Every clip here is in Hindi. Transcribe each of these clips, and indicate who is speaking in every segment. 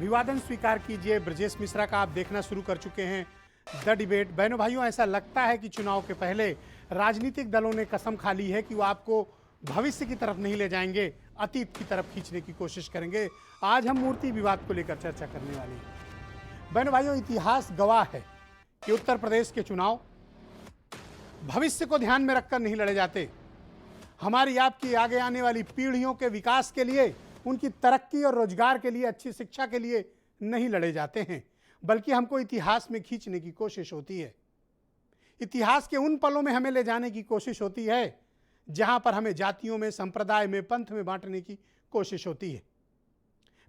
Speaker 1: अभिवादन स्वीकार कीजिए। ब्रजेश मिश्रा का आप देखना शुरू कर चुके हैं द डिबेट। बहनों भाइयों, ऐसा लगता है कि चुनाव के पहले राजनीतिक दलों ने कसम खा ली है कि वो आपको भविष्य की तरफ नहीं ले जाएंगे, अतीत की तरफ खींचने की कोशिश करेंगे। आज हम मूर्ति विवाद को लेकर चर्चा करने वाले हैं। बहनों भाइयों, इतिहास गवाह है कि उत्तर प्रदेश के चुनाव भविष्य को ध्यान में रखकर नहीं लड़े जाते। हमारी आपकी आगे आने वाली पीढ़ियों के विकास के लिए, उनकी तरक्की और रोजगार के लिए, अच्छी शिक्षा के लिए नहीं लड़े जाते हैं, बल्कि हमको इतिहास में खींचने की कोशिश होती है। इतिहास के उन पलों में हमें ले जाने की कोशिश होती है जहां पर हमें जातियों में, संप्रदाय में, पंथ में बांटने की कोशिश होती है।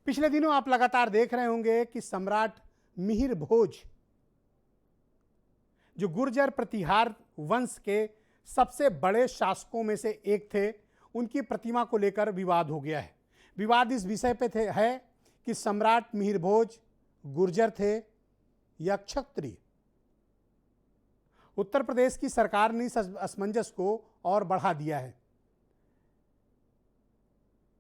Speaker 1: पिछले दिनों आप लगातार देख रहे होंगे कि सम्राट मिहिर भोज, जो गुर्जर प्रतिहार वंश के सबसे बड़े शासकों में से एक थे, उनकी प्रतिमा को लेकर विवाद हो गया है। विवाद इस विषय पे है कि सम्राट मिहिर भोज गुर्जर थे या क्षत्रिय। उत्तर प्रदेश की सरकार ने इस असमंजस को और बढ़ा दिया है।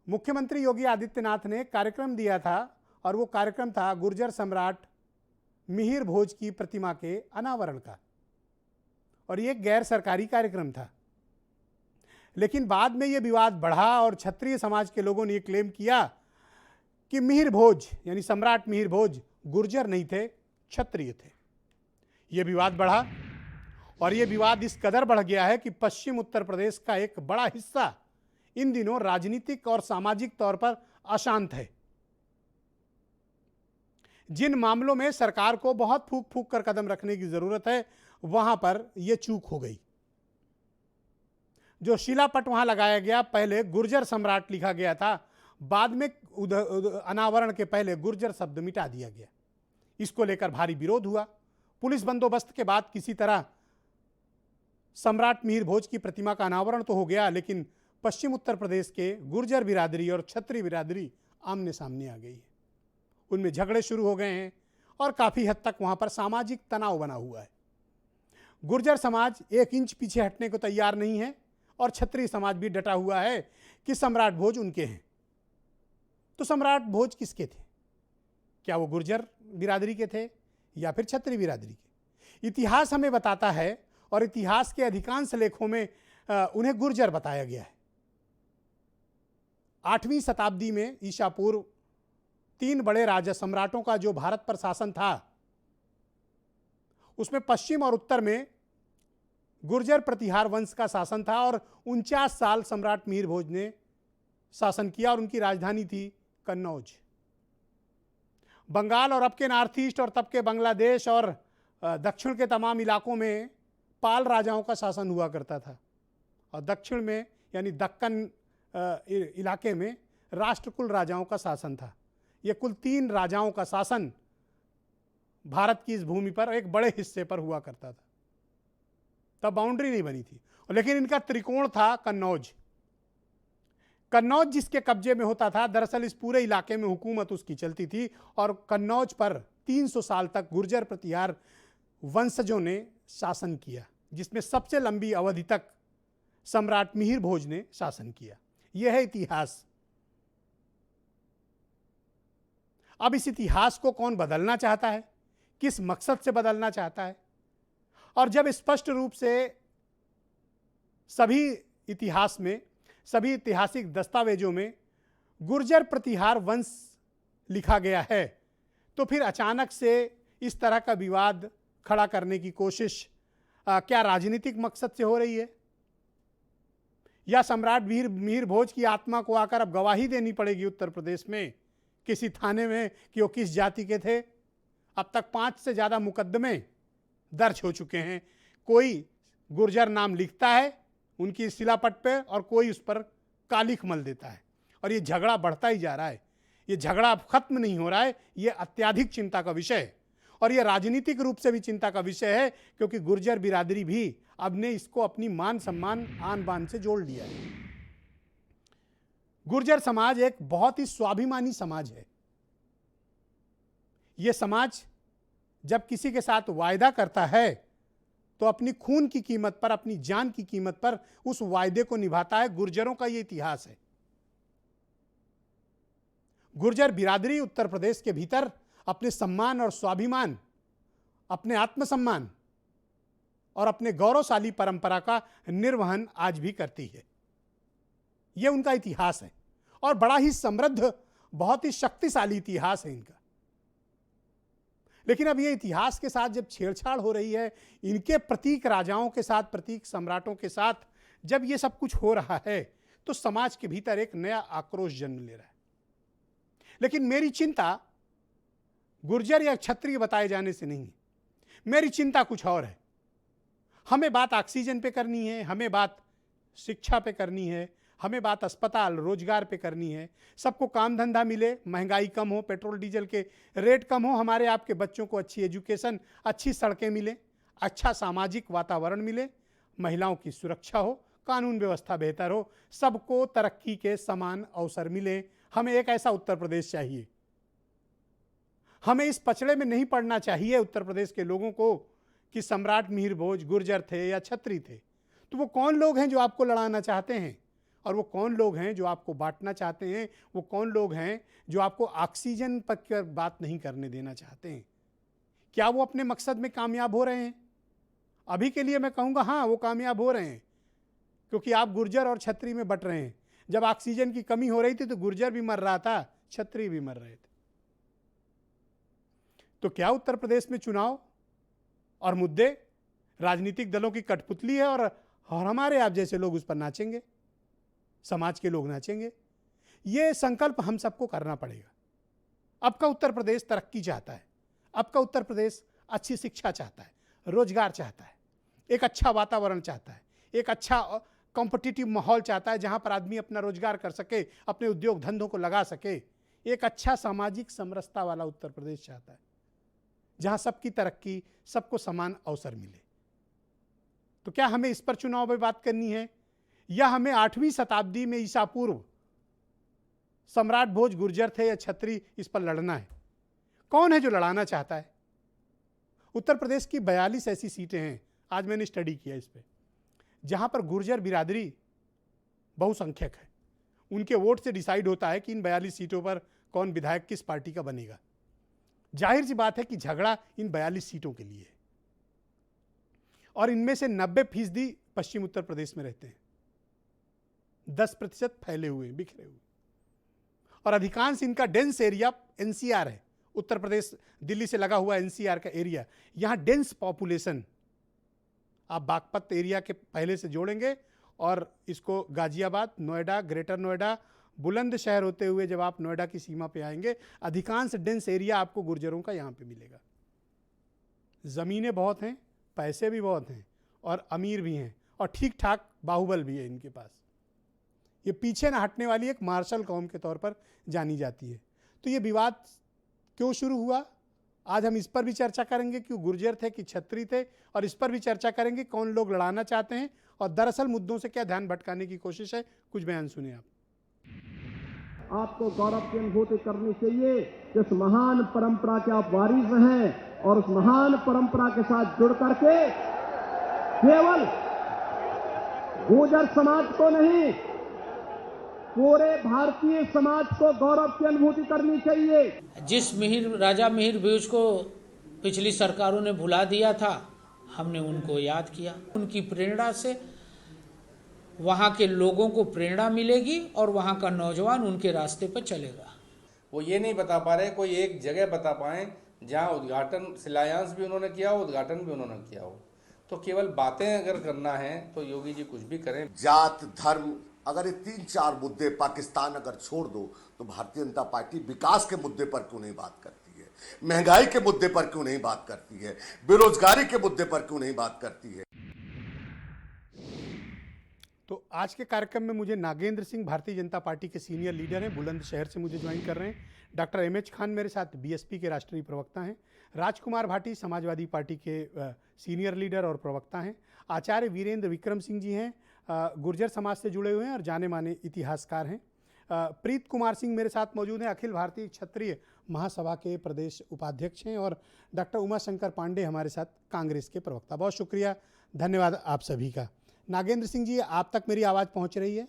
Speaker 1: मुख्यमंत्री योगी आदित्यनाथ ने कार्यक्रम दिया था और वो कार्यक्रम था गुर्जर सम्राट मिहिर भोज की प्रतिमा के अनावरण का, और ये गैर सरकारी कार्यक्रम था। लेकिन बाद में ये विवाद बढ़ा और क्षत्रिय समाज के लोगों ने ये क्लेम किया कि मिहिर भोज यानी सम्राट मिहिर भोज गुर्जर नहीं थे, क्षत्रिय थे। ये विवाद बढ़ा और ये विवाद इस कदर बढ़ गया है कि पश्चिम उत्तर प्रदेश का एक बड़ा हिस्सा इन दिनों राजनीतिक और सामाजिक तौर पर अशांत है। जिन मामलों में सरकार को बहुत फूंक फूंक कर कदम रखने की जरूरत है, वहां पर यह चूक हो गई। जो शिलापट वहां लगाया गया, पहले गुर्जर सम्राट लिखा गया था, बाद में अनावरण के पहले गुर्जर शब्द मिटा दिया गया। इसको लेकर भारी विरोध हुआ। पुलिस बंदोबस्त के बाद किसी तरह सम्राट मिहिर भोज की प्रतिमा का अनावरण तो हो गया, लेकिन पश्चिम उत्तर प्रदेश के गुर्जर बिरादरी और क्षत्रिय बिरादरी आमने सामने आ गई है। उनमें झगड़े शुरू हो गए हैं और काफी हद तक वहां पर सामाजिक तनाव बना हुआ है। गुर्जर समाज 1 इंच पीछे हटने को तैयार नहीं है और क्षत्रिय समाज भी डटा हुआ है कि सम्राट भोज उनके हैं। तो सम्राट भोज किसके थे? क्या वो गुर्जर बिरादरी के थे या फिर क्षत्रिय बिरादरी के? इतिहास हमें बताता है और इतिहास के अधिकांश लेखों में उन्हें गुर्जर बताया गया है। 8वीं शताब्दी में ईसा पूर्व 3 बड़े राजा सम्राटों का जो भारत पर शासन था, उसमें पश्चिम और उत्तर में गुर्जर प्रतिहार वंश का शासन था और 49 साल सम्राट मिहिर भोज ने शासन किया और उनकी राजधानी थी कन्नौज। बंगाल और अब के नॉर्थ ईस्ट और तब के बांग्लादेश और दक्षिण के तमाम इलाकों में पाल राजाओं का शासन हुआ करता था और दक्षिण में यानी दक्कन इलाके में राष्ट्रकुल राजाओं का शासन था। ये कुल 3 राजाओं का शासन भारत की इस भूमि पर एक बड़े हिस्से पर हुआ करता था। तब बाउंड्री नहीं बनी थी, लेकिन इनका त्रिकोण था कन्नौज। कन्नौज जिसके कब्जे में होता था, दरअसल इस पूरे इलाके में हुकूमत उसकी चलती थी और कन्नौज पर 300 साल तक गुर्जर प्रतिहार वंशजों ने शासन किया, जिसमें सबसे लंबी अवधि तक सम्राट मिहिर भोज ने शासन किया। यह है इतिहास। अब इस इतिहास को कौन बदलना चाहता है, किस मकसद से बदलना चाहता है? और जब स्पष्ट रूप से सभी इतिहास में, सभी ऐतिहासिक दस्तावेजों में गुर्जर प्रतिहार वंश लिखा गया है, तो फिर अचानक से इस तरह का विवाद खड़ा करने की कोशिश क्या राजनीतिक मकसद से हो रही है, या सम्राट मिहिर भोज की आत्मा को आकर अब गवाही देनी पड़ेगी उत्तर प्रदेश में किसी थाने में कि वो किस जाति के थे? अब तक 5 से ज़्यादा मुकदमे दर्ज हो चुके हैं। कोई गुर्जर नाम लिखता है उनकी शिलापट पे और कोई उस पर कालिख मल देता है, और ये झगड़ा बढ़ता ही जा रहा है। ये झगड़ा अब खत्म नहीं हो रहा है। ये अत्यधिक चिंता का विषय है और ये राजनीतिक रूप से भी चिंता का विषय है, क्योंकि गुर्जर बिरादरी भी अब ने इसको अपनी मान सम्मान, आन बान से जोड़ लिया है। गुर्जर समाज एक बहुत ही स्वाभिमानी समाज है। यह समाज जब किसी के साथ वायदा करता है तो अपनी खून की कीमत पर, अपनी जान की कीमत पर उस वायदे को निभाता है। गुर्जरों का यह इतिहास है। गुर्जर बिरादरी उत्तर प्रदेश के भीतर अपने सम्मान और स्वाभिमान, अपने आत्मसम्मान और अपने गौरवशाली परंपरा का निर्वहन आज भी करती है। यह उनका इतिहास है और बड़ा ही समृद्ध, बहुत ही शक्तिशाली इतिहास है इनका। लेकिन अब ये इतिहास के साथ जब छेड़छाड़ हो रही है, इनके प्रतीक राजाओं के साथ, प्रतीक सम्राटों के साथ जब ये सब कुछ हो रहा है, तो समाज के भीतर एक नया आक्रोश जन्म ले रहा है। लेकिन मेरी चिंता गुर्जर या क्षत्रिय बताए जाने से नहीं है, मेरी चिंता कुछ और है। हमें बात ऑक्सीजन पे करनी है, हमें बात शिक्षा पे करनी है, हमें बात अस्पताल, रोजगार पे करनी है, सबको काम धंधा मिले, महंगाई कम हो, पेट्रोल डीजल के रेट कम हो, हमारे आपके बच्चों को अच्छी एजुकेशन, अच्छी सड़कें मिले, अच्छा सामाजिक वातावरण मिले, महिलाओं की सुरक्षा हो, कानून व्यवस्था बेहतर हो, सबको तरक्की के समान अवसर मिले। हमें एक ऐसा उत्तर प्रदेश चाहिए। हमें इस पचड़े में नहीं पड़ना चाहिए उत्तर प्रदेश के लोगों को कि सम्राट मिहिर भोज गुर्जर थे या छत्री थे। तो वो कौन लोग हैं जो आपको लड़ाना चाहते हैं, और वो कौन लोग हैं जो आपको बांटना चाहते हैं, वो कौन लोग हैं जो आपको ऑक्सीजन पर बात नहीं करने देना चाहते हैं। क्या वो अपने मकसद में कामयाब हो रहे हैं? अभी के लिए मैं कहूँगा हाँ, वो कामयाब हो रहे हैं, क्योंकि आप गुर्जर और छत्री में बट रहे हैं। जब ऑक्सीजन की कमी हो रही थी तो गुर्जर भी मर रहा था, छत्री भी मर रहे थे। तो क्या उत्तर प्रदेश में चुनाव और मुद्दे राजनीतिक दलों की कठपुतली है और हमारे आप जैसे लोग उस पर नाचेंगे, समाज के लोग नाचेंगे? ये संकल्प हम सबको करना पड़ेगा। अब का उत्तर प्रदेश तरक्की चाहता है, अब का उत्तर प्रदेश अच्छी शिक्षा चाहता है, रोजगार चाहता है, एक अच्छा वातावरण चाहता है, एक अच्छा कॉम्पिटिटिव माहौल चाहता है जहां पर आदमी अपना रोजगार कर सके, अपने उद्योग धंधों को लगा सके। एक अच्छा सामाजिक समरसता वाला उत्तर प्रदेश चाहता है जहां सबकी तरक्की, सबको समान अवसर मिले। तो क्या हमें इस पर चुनाव में बात करनी है, या हमें 8वीं शताब्दी में ईसा पूर्व सम्राट भोज गुर्जर थे या छत्री, इस पर लड़ना है? कौन है जो लड़ाना चाहता है? उत्तर प्रदेश की 42 ऐसी सीटें हैं, आज मैंने स्टडी किया इस पे, जहां पर गुर्जर बिरादरी बहुसंख्यक है। उनके वोट से डिसाइड होता है कि इन 42 सीटों पर कौन विधायक किस पार्टी का बनेगा। जाहिर सी बात है कि झगड़ा इन 42 सीटों के लिए है, और इनमें से 90% पश्चिम उत्तर प्रदेश में रहते हैं, 10% फैले हुए, बिखरे हुए, और अधिकांश इनका डेंस एरिया एनसीआर है। उत्तर प्रदेश दिल्ली से लगा हुआ एनसीआर का एरिया, यहाँ डेंस पॉपुलेशन, आप बागपत एरिया के पहले से जोड़ेंगे और इसको गाजियाबाद, नोएडा, ग्रेटर नोएडा, बुलंदशहर होते हुए जब आप नोएडा की सीमा पे आएंगे, अधिकांश डेंस एरिया आपको गुर्जरों का यहाँ पे मिलेगा। ज़मीनें बहुत हैं, पैसे भी बहुत हैं, और अमीर भी हैं, और ठीक ठाक बाहुबल भी है इनके पास। ये पीछे ना हटने वाली एक मार्शल कौम के तौर पर जानी जाती है। तो ये विवाद क्यों शुरू हुआ, आज हम इस पर भी चर्चा करेंगे कि गुर्जर थे कि छत्री थे, और इस पर भी चर्चा करेंगे कौन लोग लड़ाना चाहते हैं और दरअसल मुद्दों से क्या ध्यान भटकाने की कोशिश है। कुछ बयान सुने आप।
Speaker 2: आपको गौरव की अनुभूति करनी चाहिए कि उस महान परंपरा के आप वारिस हैं, और उस महान परंपरा के साथ जुड़ करके केवल गुर्जर समाज को नहीं, पूरे भारतीय समाज को गौरव की अनुभूति करनी चाहिए।
Speaker 3: जिस राजा मिहिर भोज को पिछली सरकारों ने भुला दिया था, हमने उनको याद किया। उनकी प्रेरणा से वहाँ के लोगों को प्रेरणा मिलेगी और वहाँ का नौजवान उनके रास्ते पर चलेगा।
Speaker 4: वो ये नहीं बता पा रहे कोई एक जगह बता पाएं जहाँ उद्घाटन, शिलान्यास भी उन्होंने किया हो, उद्घाटन भी उन्होंने किया हो। तो केवल बातें अगर करना है तो योगी जी कुछ भी करें।
Speaker 5: जात, धर्म, अगर ये 3-4 मुद्दे पाकिस्तान अगर छोड़ दो तो भारतीय जनता पार्टी विकास के मुद्दे पर क्यों नहीं बात करती है, महंगाई के मुद्दे पर क्यों नहीं बात करती है, बेरोजगारी के मुद्दे पर क्यों नहीं बात करती है।
Speaker 1: तो आज के कार्यक्रम में मुझे नागेंद्र सिंह, भारतीय जनता पार्टी के सीनियर लीडर हैं, बुलंदशहर से मुझे ज्वाइन कर रहे हैं। डॉक्टर एमएच खान मेरे साथ बीएसपी के राष्ट्रीय प्रवक्ता हैं। राजकुमार भाटी समाजवादी पार्टी के सीनियर लीडर और प्रवक्ता हैं। आचार्य वीरेंद्र विक्रम सिंह जी हैं, गुर्जर समाज से जुड़े हुए हैं और जाने माने इतिहासकार हैं। प्रीत कुमार सिंह मेरे साथ मौजूद हैं, अखिल भारतीय क्षत्रिय महासभा के प्रदेश उपाध्यक्ष हैं। और डॉक्टर उमाशंकर पांडे हमारे साथ कांग्रेस के प्रवक्ता। बहुत शुक्रिया, धन्यवाद आप सभी का। नागेंद्र सिंह जी, आप तक मेरी आवाज़ पहुंच रही है?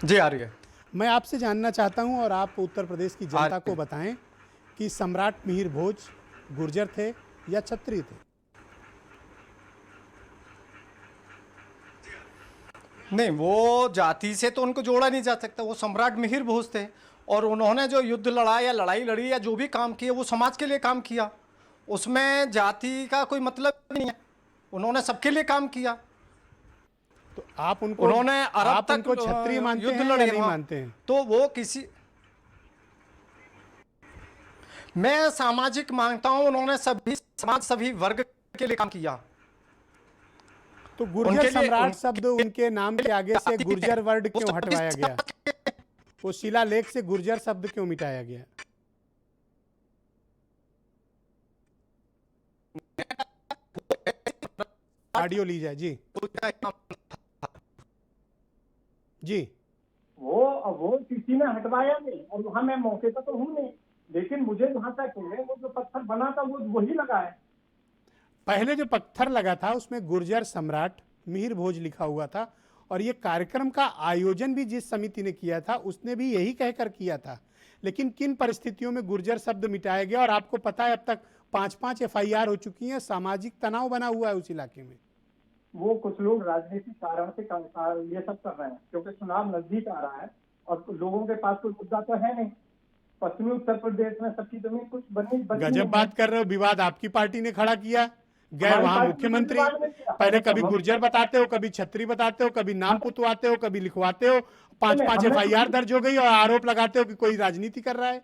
Speaker 6: जी आ रही है।
Speaker 1: मैं आपसे जानना चाहता हूं और आप उत्तर प्रदेश की जनता को बताएं कि सम्राट मिहिर भोज गुर्जर थे या क्षत्रिय थे?
Speaker 6: नहीं, वो जाति से तो उनको जोड़ा नहीं जा सकता। वो सम्राट मिहिर भोज थे और उन्होंने जो युद्ध लड़ा या लड़ाई लड़ी या जो भी काम किया वो समाज के लिए काम किया। उसमें जाति का कोई मतलब नहीं है। उन्होंने सबके लिए काम किया।
Speaker 1: तो आप उनको
Speaker 6: उन्होंने अरब
Speaker 1: आप
Speaker 6: तक
Speaker 1: उनको क्षत्रिय मानते
Speaker 6: युद्ध
Speaker 1: हैं या
Speaker 6: लड़े
Speaker 1: नहीं
Speaker 6: वहाँ।
Speaker 1: मानते हैं?
Speaker 6: तो वो किसी, मैं सामाजिक मानता हूं उन्होंने सभी समाज सभी वर्ग के लिए काम किया।
Speaker 1: तो
Speaker 6: उनके
Speaker 1: गुर्जर
Speaker 6: लिए-
Speaker 1: सम्राट शब्द उनके नाम के आगे से गुर्जर वर्ड क्यों हटवाया गया? वो शिलालेख से गुर्जर शब्द क्यों मिटाया गया? ऑडियो ली जाए जी जी।
Speaker 7: वो किसी ने हटवाया नहीं और वहां मैं मौके पर तो हूँ नहीं, लेकिन मुझे जहाँ तक है वो जो पत्थर बना था वो वही लगा है।
Speaker 1: पहले जो पत्थर लगा था उसमें गुर्जर सम्राट मिहिर भोज लिखा हुआ था और ये कार्यक्रम का आयोजन भी जिस समिति ने किया था उसने भी यही कहकर किया था। लेकिन किन परिस्थितियों में गुर्जर शब्द मिटाया गया? और आपको पता है अब तक 5-5 FIR हो चुकी हैं। सामाजिक तनाव बना हुआ है उस इलाके में।
Speaker 7: वो कुछ लोग राजनीतिक कारण से ये सब कर रहे हैं क्योंकि चुनाव नजदीक आ रहा है और लोगों के पास कोई मुद्दा तो है नहीं। पश्चिमी उत्तर प्रदेश में सबकी जमीन कुछ बनी
Speaker 1: गजब बात कर रहे हो। विवाद आपकी पार्टी ने खड़ा किया, गए
Speaker 7: हमारी
Speaker 1: वहां
Speaker 7: पार्टी
Speaker 1: मुख्यमंत्री।
Speaker 7: ने विवाद नहीं किया।
Speaker 1: पहले कभी गुर्जर बताते हो, कभी छत्री बताते हो, कभी नाम पुतवाते हो, कभी लिखवाते हो। 5-5 FIR दर्ज हो गई और आरोप लगाते हो कि कोई राजनीति कर रहा है।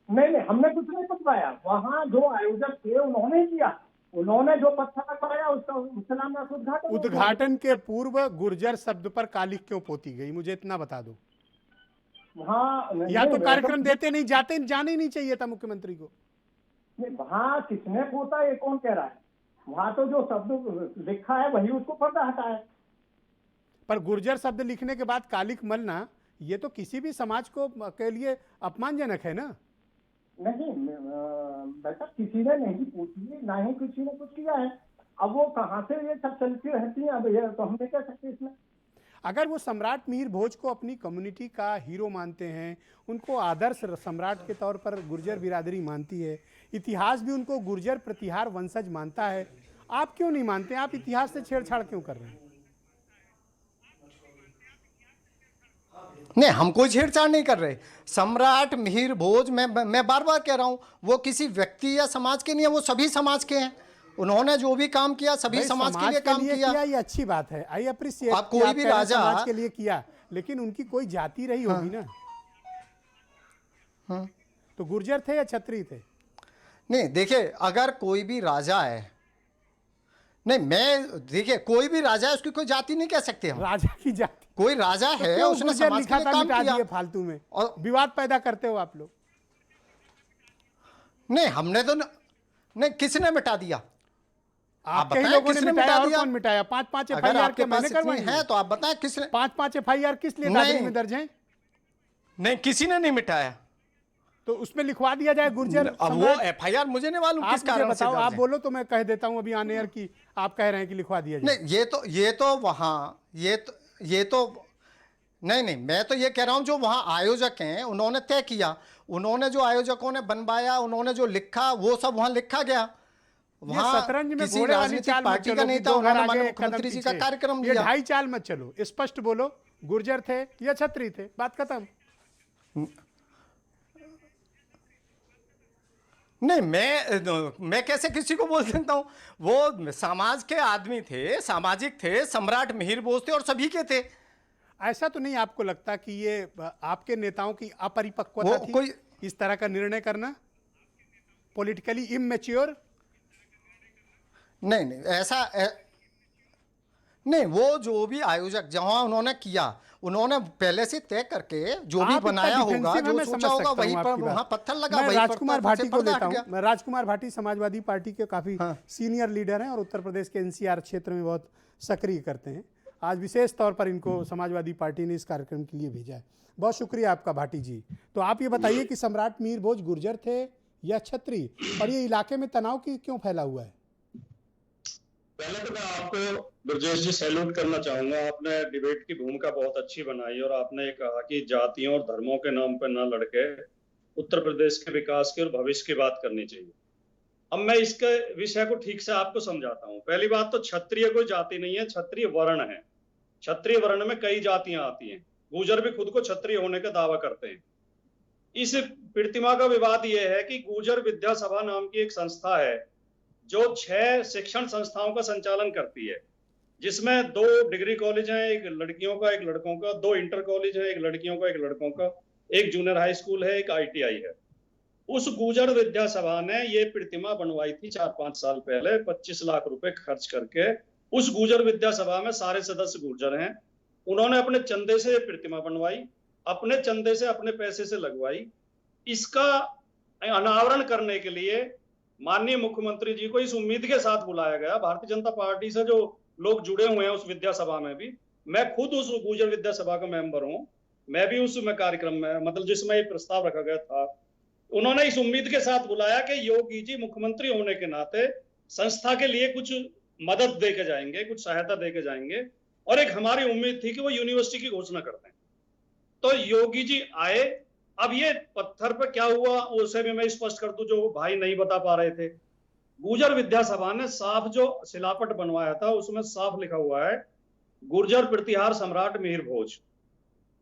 Speaker 7: नहीं, हमने कुछ नहीं पतवाया। वहाँ जो आयोजक थे उन्होंने किया। उन्होंने जो पत्थर रखवाया उसका नाम का उद्घाटन।
Speaker 1: उद्घाटन के पूर्व गुर्जर शब्द पर कालिख क्यों पोती गई, मुझे इतना बता दो।
Speaker 7: वहाँ
Speaker 1: या तो कार्यक्रम देते नहीं, जाने ही नहीं चाहिए था मुख्यमंत्री को।
Speaker 7: वहाँ किसने पोता ये कौन कह रहा है? वहाँ तो जो शब्द लिखा है वही उसको पर्दा हटा है।
Speaker 1: पर गुर्जर शब्द लिखने के बाद कालिख मलना ये तो किसी भी समाज को के लिए अपमानजनक है ना।
Speaker 7: नहीं बेटा, किसी ने नहीं पूछी, ना ही किसी ने कुछ किया है। अब वो कहाँ से ये सब चलती रहती है, अब ये तो हम नहीं कह सकते इसमें।
Speaker 1: अगर वो सम्राट मिहिर भोज को अपनी कम्युनिटी का हीरो मानते हैं, उनको आदर्श सम्राट के तौर पर गुर्जर बिरादरी मानती है, इतिहास भी उनको गुर्जर प्रतिहार वंशज मानता है, आप क्यों नहीं मानते? आप इतिहास से छेड़छाड़ क्यों कर रहे हैं?
Speaker 6: नहीं, हम कोई छेड़छाड़ नहीं कर रहे। सम्राट मिहिर भोज, मैं बार बार कह रहा हूं, वो किसी व्यक्ति या समाज के नहीं है, वो सभी समाज के हैं। उन्होंने जो भी काम किया सभी समाज के लिए काम किया।
Speaker 1: ये अच्छी बात है, आई अप्रिशिएट।
Speaker 6: आप कोई भी राजा
Speaker 1: समाज के लिए किया, लेकिन उनकी कोई जाति रही होगी ना। तो गुर्जर थे या क्षत्रिय थे?
Speaker 6: नहीं देखिए, अगर कोई भी राजा है, नहीं मैं देखिए कोई भी राजा है उसकी कोई जाति नहीं कह सकते हम।
Speaker 1: राजा की जाति
Speaker 6: कोई राजा
Speaker 1: तो
Speaker 6: है
Speaker 1: क्यों
Speaker 6: उसने
Speaker 1: गुर्जर
Speaker 6: समाज
Speaker 1: लिखा
Speaker 6: के लिए
Speaker 1: था
Speaker 6: काम
Speaker 1: मिटा
Speaker 6: किया
Speaker 1: दिए फालतू में?
Speaker 6: और
Speaker 1: विवाद पैदा करते हो आप लोग।
Speaker 6: नहीं हमने तो नहीं, किसने मिटा दिया? आप
Speaker 1: कई
Speaker 6: बताएं
Speaker 1: लोगों ने
Speaker 6: किसने
Speaker 1: मिटाया
Speaker 6: मिटा
Speaker 1: और
Speaker 6: दिया?
Speaker 1: कौन मिटाया? 5-5
Speaker 6: अगर
Speaker 1: FIR
Speaker 6: आपके
Speaker 1: के मैंने
Speaker 6: पास इतनी
Speaker 1: करवाई
Speaker 6: है तो आप बताएं किसने?
Speaker 1: 5-5 FIR किस लिए
Speaker 6: नहीं।
Speaker 1: दादरी में दर्ज हैं?
Speaker 6: नहीं, किसी ने नहीं मिटाया।
Speaker 1: तो उसमें लिखवा दिया जाए गुर्जर
Speaker 6: अब वो
Speaker 1: सम्राट।
Speaker 6: FIR मुझे नहीं मालूम
Speaker 1: आप
Speaker 6: किस
Speaker 1: मुझे
Speaker 6: कारण से
Speaker 1: बताओ,
Speaker 6: दर्ज
Speaker 1: आप
Speaker 6: है।
Speaker 1: बोलो तो मैं कह देता हूं अभी ऑन एयर की आप कह रहे हैं कि लिखवा दिया जाए।
Speaker 6: नहीं, ये तो वहाँ ये तो नहीं, मैं तो ये कह रहा हूँ जो वहाँ आयोजक हैं उन्होंने तय किया, उन्होंने जो आयोजकों ने बनवाया, उन्होंने जो लिखा वो सब वहाँ लिखा गया।
Speaker 1: वहाँ शतरंज में
Speaker 6: किसी
Speaker 1: घोड़े वाली
Speaker 6: राजनीतिक
Speaker 1: चाल मत
Speaker 6: पार्टी
Speaker 1: चलो
Speaker 6: का
Speaker 1: कि
Speaker 6: नहीं था,
Speaker 1: दो घर
Speaker 6: उन्होंने
Speaker 1: आगे
Speaker 6: माननीय
Speaker 1: एक कदम
Speaker 6: मुख्यमंत्री जी का
Speaker 1: पीछे।
Speaker 6: कार्यक्रम
Speaker 1: ये
Speaker 6: दिया।
Speaker 1: 2.5 चाल मत चलो, स्पष्ट बोलो, गुर्जर थे या क्षत्रिय थे, बात खत्म।
Speaker 6: नहीं, मैं कैसे किसी को बोल सकता हूँ? वो समाज के आदमी थे, सामाजिक थे, सम्राट मिहिर भोज थे और सभी के थे।
Speaker 1: ऐसा तो नहीं आपको लगता कि ये आपके नेताओं की अपरिपक्वता थी
Speaker 6: कोई
Speaker 1: इस तरह का निर्णय करना, पॉलिटिकली इमैच्योर?
Speaker 6: नहीं ऐसा नहीं, वो जो भी आयोजक जहां उन्होंने किया, उन्होंने पहले से तय करके जो भी बनाया होगा, जो सोचा होगा वहीं पर वहां पत्थर लगा।
Speaker 1: मैं राजकुमार भाटी को लेता हूं।
Speaker 6: गया।
Speaker 1: मैं राजकुमार भाटी समाजवादी पार्टी के काफी सीनियर लीडर हैं और उत्तर प्रदेश के NCR क्षेत्र में बहुत सक्रिय करते हैं। आज विशेष तौर पर इनको समाजवादी पार्टी ने इस कार्यक्रम के लिए भेजा है। बहुत शुक्रिया आपका भाटी जी। तो आप ये बताइए कि सम्राट मिहिर भोज गुर्जर थे या क्षत्रिय, और ये इलाके में तनाव क्यों फैला हुआ है?
Speaker 8: पहले तो मैं आपको ब्रजेश जी सैल्यूट करना चाहूंगा। आपने डिबेट की भूमिका बहुत अच्छी बनाई और आपने ये कहा कि जातियों और धर्मों के नाम पर न लड़के उत्तर प्रदेश के विकास की और भविष्य की बात करनी चाहिए। अब मैं इसके विषय को ठीक से आपको समझाता हूँ। पहली बात तो क्षत्रिय कोई जाति नहीं है, क्षत्रिय वर्ण है। क्षत्रिय वर्ण में कई जातियां आती हैं। गुर्जर भी खुद को क्षत्रिय होने का दावा करते हैं। इस प्रतिमा का विवाद यह है कि गुर्जर विद्या सभा नाम की एक संस्था है जो 6 शिक्षण संस्थाओं का संचालन करती है, जिसमें 2 डिग्री कॉलेज हैं, एक लड़कियों का एक लड़कों का, 2 इंटर कॉलेज है, एक लड़कियों का एक लड़कों का, एक जूनियर हाई स्कूल है, एक ITI है। उस गुर्जर विद्या सभा ने ये प्रतिमा बनवाई थी 4-5 साल पहले 25 लाख रुपए खर्च करके। उस गुर्जर विद्या सभा में सारे सदस्य गुर्जर हैं। उन्होंने अपने चंदे से प्रतिमा बनवाई, अपने चंदे से अपने पैसे से लगवाई। इसका अनावरण करने के लिए माननीय मुख्यमंत्री जी को इस उम्मीद के साथ बुलाया गया। भारतीय जनता पार्टी से जो लोग जुड़े हुए हैं उस विद्या सभा में भी, मैं खुद उस गुर्जर विद्या सभा का मेंबर हूं, मैं भी उसमें कार्यक्रम में मतलब जिसमें ये प्रस्ताव रखा गया था। उन्होंने इस उम्मीद के साथ बुलाया कि योगी जी मुख्यमंत्री होने के नाते संस्था के लिए कुछ मदद दे के जाएंगे, कुछ सहायता दे के जाएंगे, और एक हमारी उम्मीद थी कि वो यूनिवर्सिटी की घोषणा करते हैं। तो योगी जी आए। अब ये पत्थर पे क्या हुआ उसे भी मैं स्पष्ट कर दूं, जो भाई नहीं बता पा रहे थे। गुर्जर विद्या सभा ने साफ जो शिलापट बनवाया था उसमें साफ लिखा हुआ है गुर्जर प्रतिहार सम्राट मिहिर भोज।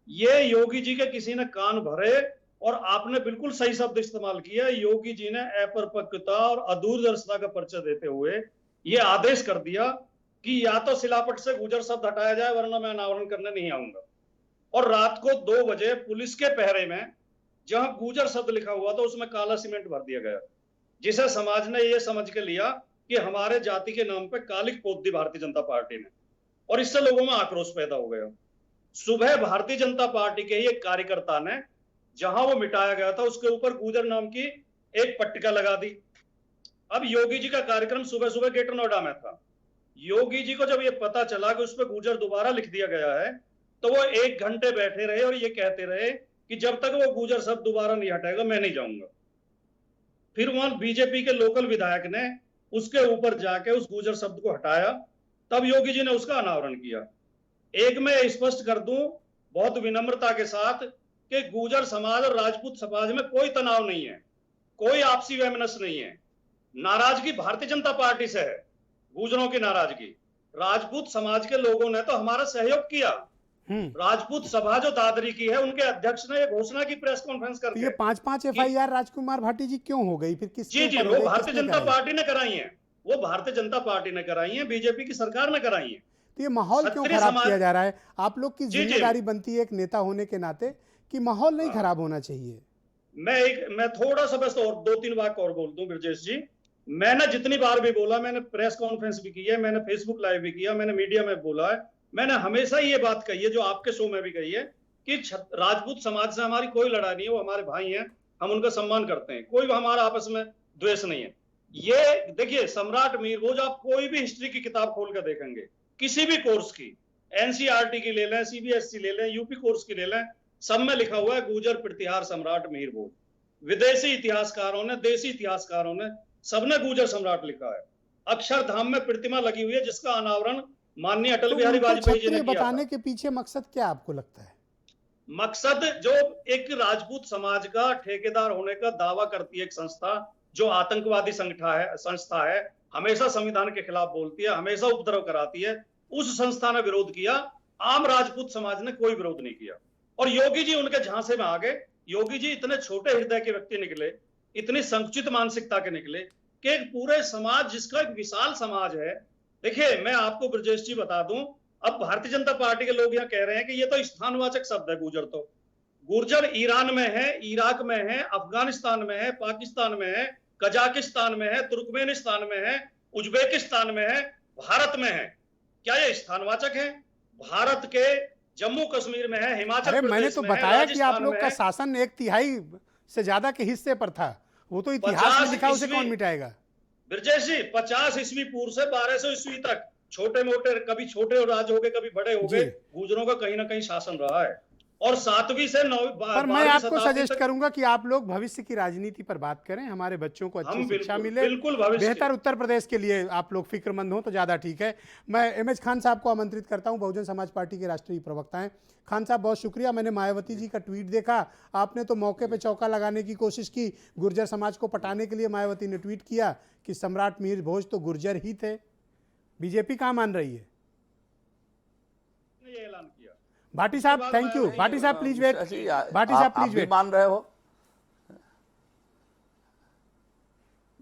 Speaker 8: ये योगी जी के किसी ने कान भरे और आपने बिल्कुल सही शब्द इस्तेमाल किया। योगी जी ने अपरिपक्वता और अदूरदर्शिता का परिचय देते हुए ये आदेश कर दिया कि या तो शिलापट से गुर्जर शब्द हटाया जाए वरना मैं अनावरण करने नहीं आऊंगा। और रात को 2 बजे पुलिस के पहरे में जहां गुर्जर शब्द लिखा हुआ था उसमें काला सीमेंट भर दिया गया, जिसे समाज ने यह समझ के लिया कि हमारे जाति के नाम पे कालिक पोत दी भारतीय जनता पार्टी ने, और इससे लोगों में आक्रोश पैदा हो गया। सुबह भारतीय जनता पार्टी के ही एक कार्यकर्ता ने जहां वो मिटाया गया था उसके ऊपर गुर्जर नाम की एक पट्टिका लगा दी। अब योगी जी का कार्यक्रम सुबह सुबह ग्रेटर नोएडा में था। योगी जी को जब ये पता चला कि उस पर गुर्जर दोबारा लिख दिया गया है तो वो 1 घंटे बैठे रहे और ये कहते रहे कि जब तक वो गुर्जर शब्द दोबारा नहीं हटाएगा मैं नहीं जाऊंगा। फिर वहां बीजेपी के लोकल विधायक ने उसके ऊपर जाके उस गुर्जर शब्द को हटाया, तब योगी जी ने उसका अनावरण किया। एक मैं स्पष्ट कर दूं बहुत विनम्रता के साथ कि गुर्जर समाज और राजपूत समाज में कोई तनाव नहीं है, कोई आपसी वैमनस्य नहीं है। नाराजगी भारतीय जनता पार्टी से है, गुर्जरों की नाराजगी। राजपूत समाज के लोगों ने तो हमारा सहयोग किया। राजपूत सभा जो दादरी की है उनके अध्यक्ष ने यह घोषणा की प्रेस कॉन्फ्रेंस करके।
Speaker 1: ये 5-5 FIR राजकुमार भाटी जी क्यों हो गई फिर? किस
Speaker 8: जी वो भारतीय जनता पार्टी ने कराई है, वो भारतीय जनता पार्टी ने कराई है, बीजेपी की सरकार ने कराई है।
Speaker 1: तो ये माहौल क्यों खराब किया जा रहा है? आप लोग की जिम्मेदारी बनती है एक नेता होने के नाते कि माहौल नहीं खराब होना चाहिए।
Speaker 8: मैं थोड़ा सा बस और 2-3 वाक्य और बोल दूं ब्रजेश जी। मैंने जितनी बार भी बोला, मैंने प्रेस कॉन्फ्रेंस भी की है, मैंने फेसबुक लाइव भी किया, मैंने मीडिया में बोला है, मैंने हमेशा ये बात कही है जो आपके शो में भी कही है कि राजपूत समाज से हमारी कोई लड़ाई नहीं है, वो हमारे भाई हैं, हम उनका सम्मान करते हैं, कोई हमारा आपस में द्वेष नहीं है। ये देखिए सम्राट मिहिर भोज, आप कोई भी हिस्ट्री की किताब खोल कर देखेंगे, किसी भी कोर्स की, NCERT की ले लें, CBSE ले लें, UP कोर्स की ले लें, सब में लिखा हुआ है गुर्जर प्रतिहार सम्राट मिहिर भोज। विदेशी इतिहासकारों ने, देशी इतिहासकारों ने, सबने गुर्जर सम्राट लिखा है। अक्षरधाम में प्रतिमा लगी हुई है जिसका अनावरण माननीय अटल बिहारी वाजपेयी जी ने किया।
Speaker 1: बताने के पीछे मकसद क्या आपको लगता है?
Speaker 8: मकसद जो एक राजपूत समाज का ठेकेदार होने का दावा करती है एक संस्था जो आतंकवादी संस्था है, हमेशा संविधान के खिलाफ बोलती है, हमेशा उपद्रव कराती है, उस संस्था ने विरोध किया। आम राजपूत समाज ने कोई विरोध नहीं किया और योगी जी उनके झांसे में आ गए। योगी जी इतने छोटे हृदय के व्यक्ति निकले, इतनी संकुचित मानसिकता के निकले कि एक पूरे समाज जिसका एक विशाल समाज है। देखिए मैं आपको ब्रजेश जी बता दूं, अब भारतीय जनता पार्टी के लोग यहाँ कह रहे हैं कि ये तो स्थानवाचक शब्द है गुर्जर। तो गुर्जर ईरान में है, इराक में है, अफगानिस्तान में है, पाकिस्तान में है, कजाकिस्तान में है, तुर्कमेनिस्तान में है, उज्बेकिस्तान में है, भारत में है। क्या ये स्थानवाचक है? भारत के जम्मू कश्मीर में है, हिमाचल प्रदेश में है,
Speaker 1: मैंने तो बताया कि आप लोग का शासन 1/3 से ज्यादा के हिस्से पर था, वो तो इतिहास में लिखा, उसे कौन मिटाएगा?
Speaker 8: ब्रजेश जी 50 ईस्वी पूर्व से 1200 ईस्वी तक छोटे मोटे, कभी छोटे राज हो गए, कभी बड़े हो गए, गुर्जरों का कहीं ना कहीं शासन रहा है। और 7वीं से 9वीं
Speaker 1: पर मैं आपको सजेस्ट करूंगा कि आप लोग भविष्य की राजनीति पर बात करें, हमारे बच्चों को अच्छी शिक्षा मिले,
Speaker 8: बिल्कुल भविष्य
Speaker 1: बेहतर उत्तर प्रदेश के लिए आप लोग फिक्रमंद हो तो ज्यादा ठीक है। मैं एमएच खान साहब को आमंत्रित करता हूं, बहुजन समाज पार्टी के राष्ट्रीय प्रवक्ता हैं। खान साहब बहुत शुक्रिया। मैंने मायावती जी का ट्वीट देखा, आपने तो मौके पे चौका लगाने की कोशिश की, गुर्जर समाज को पटाने के लिए मायावती ने ट्वीट किया कि सम्राट मिहिर भोज तो गुर्जर ही थे। बीजेपी कहाँ मान रही है?
Speaker 8: ये ऐलान किया।
Speaker 1: भाटी साहब थैंक यू। भाटी साहब प्लीज वेट, भाटी साहब प्लीज वेट।
Speaker 9: मान रहे हो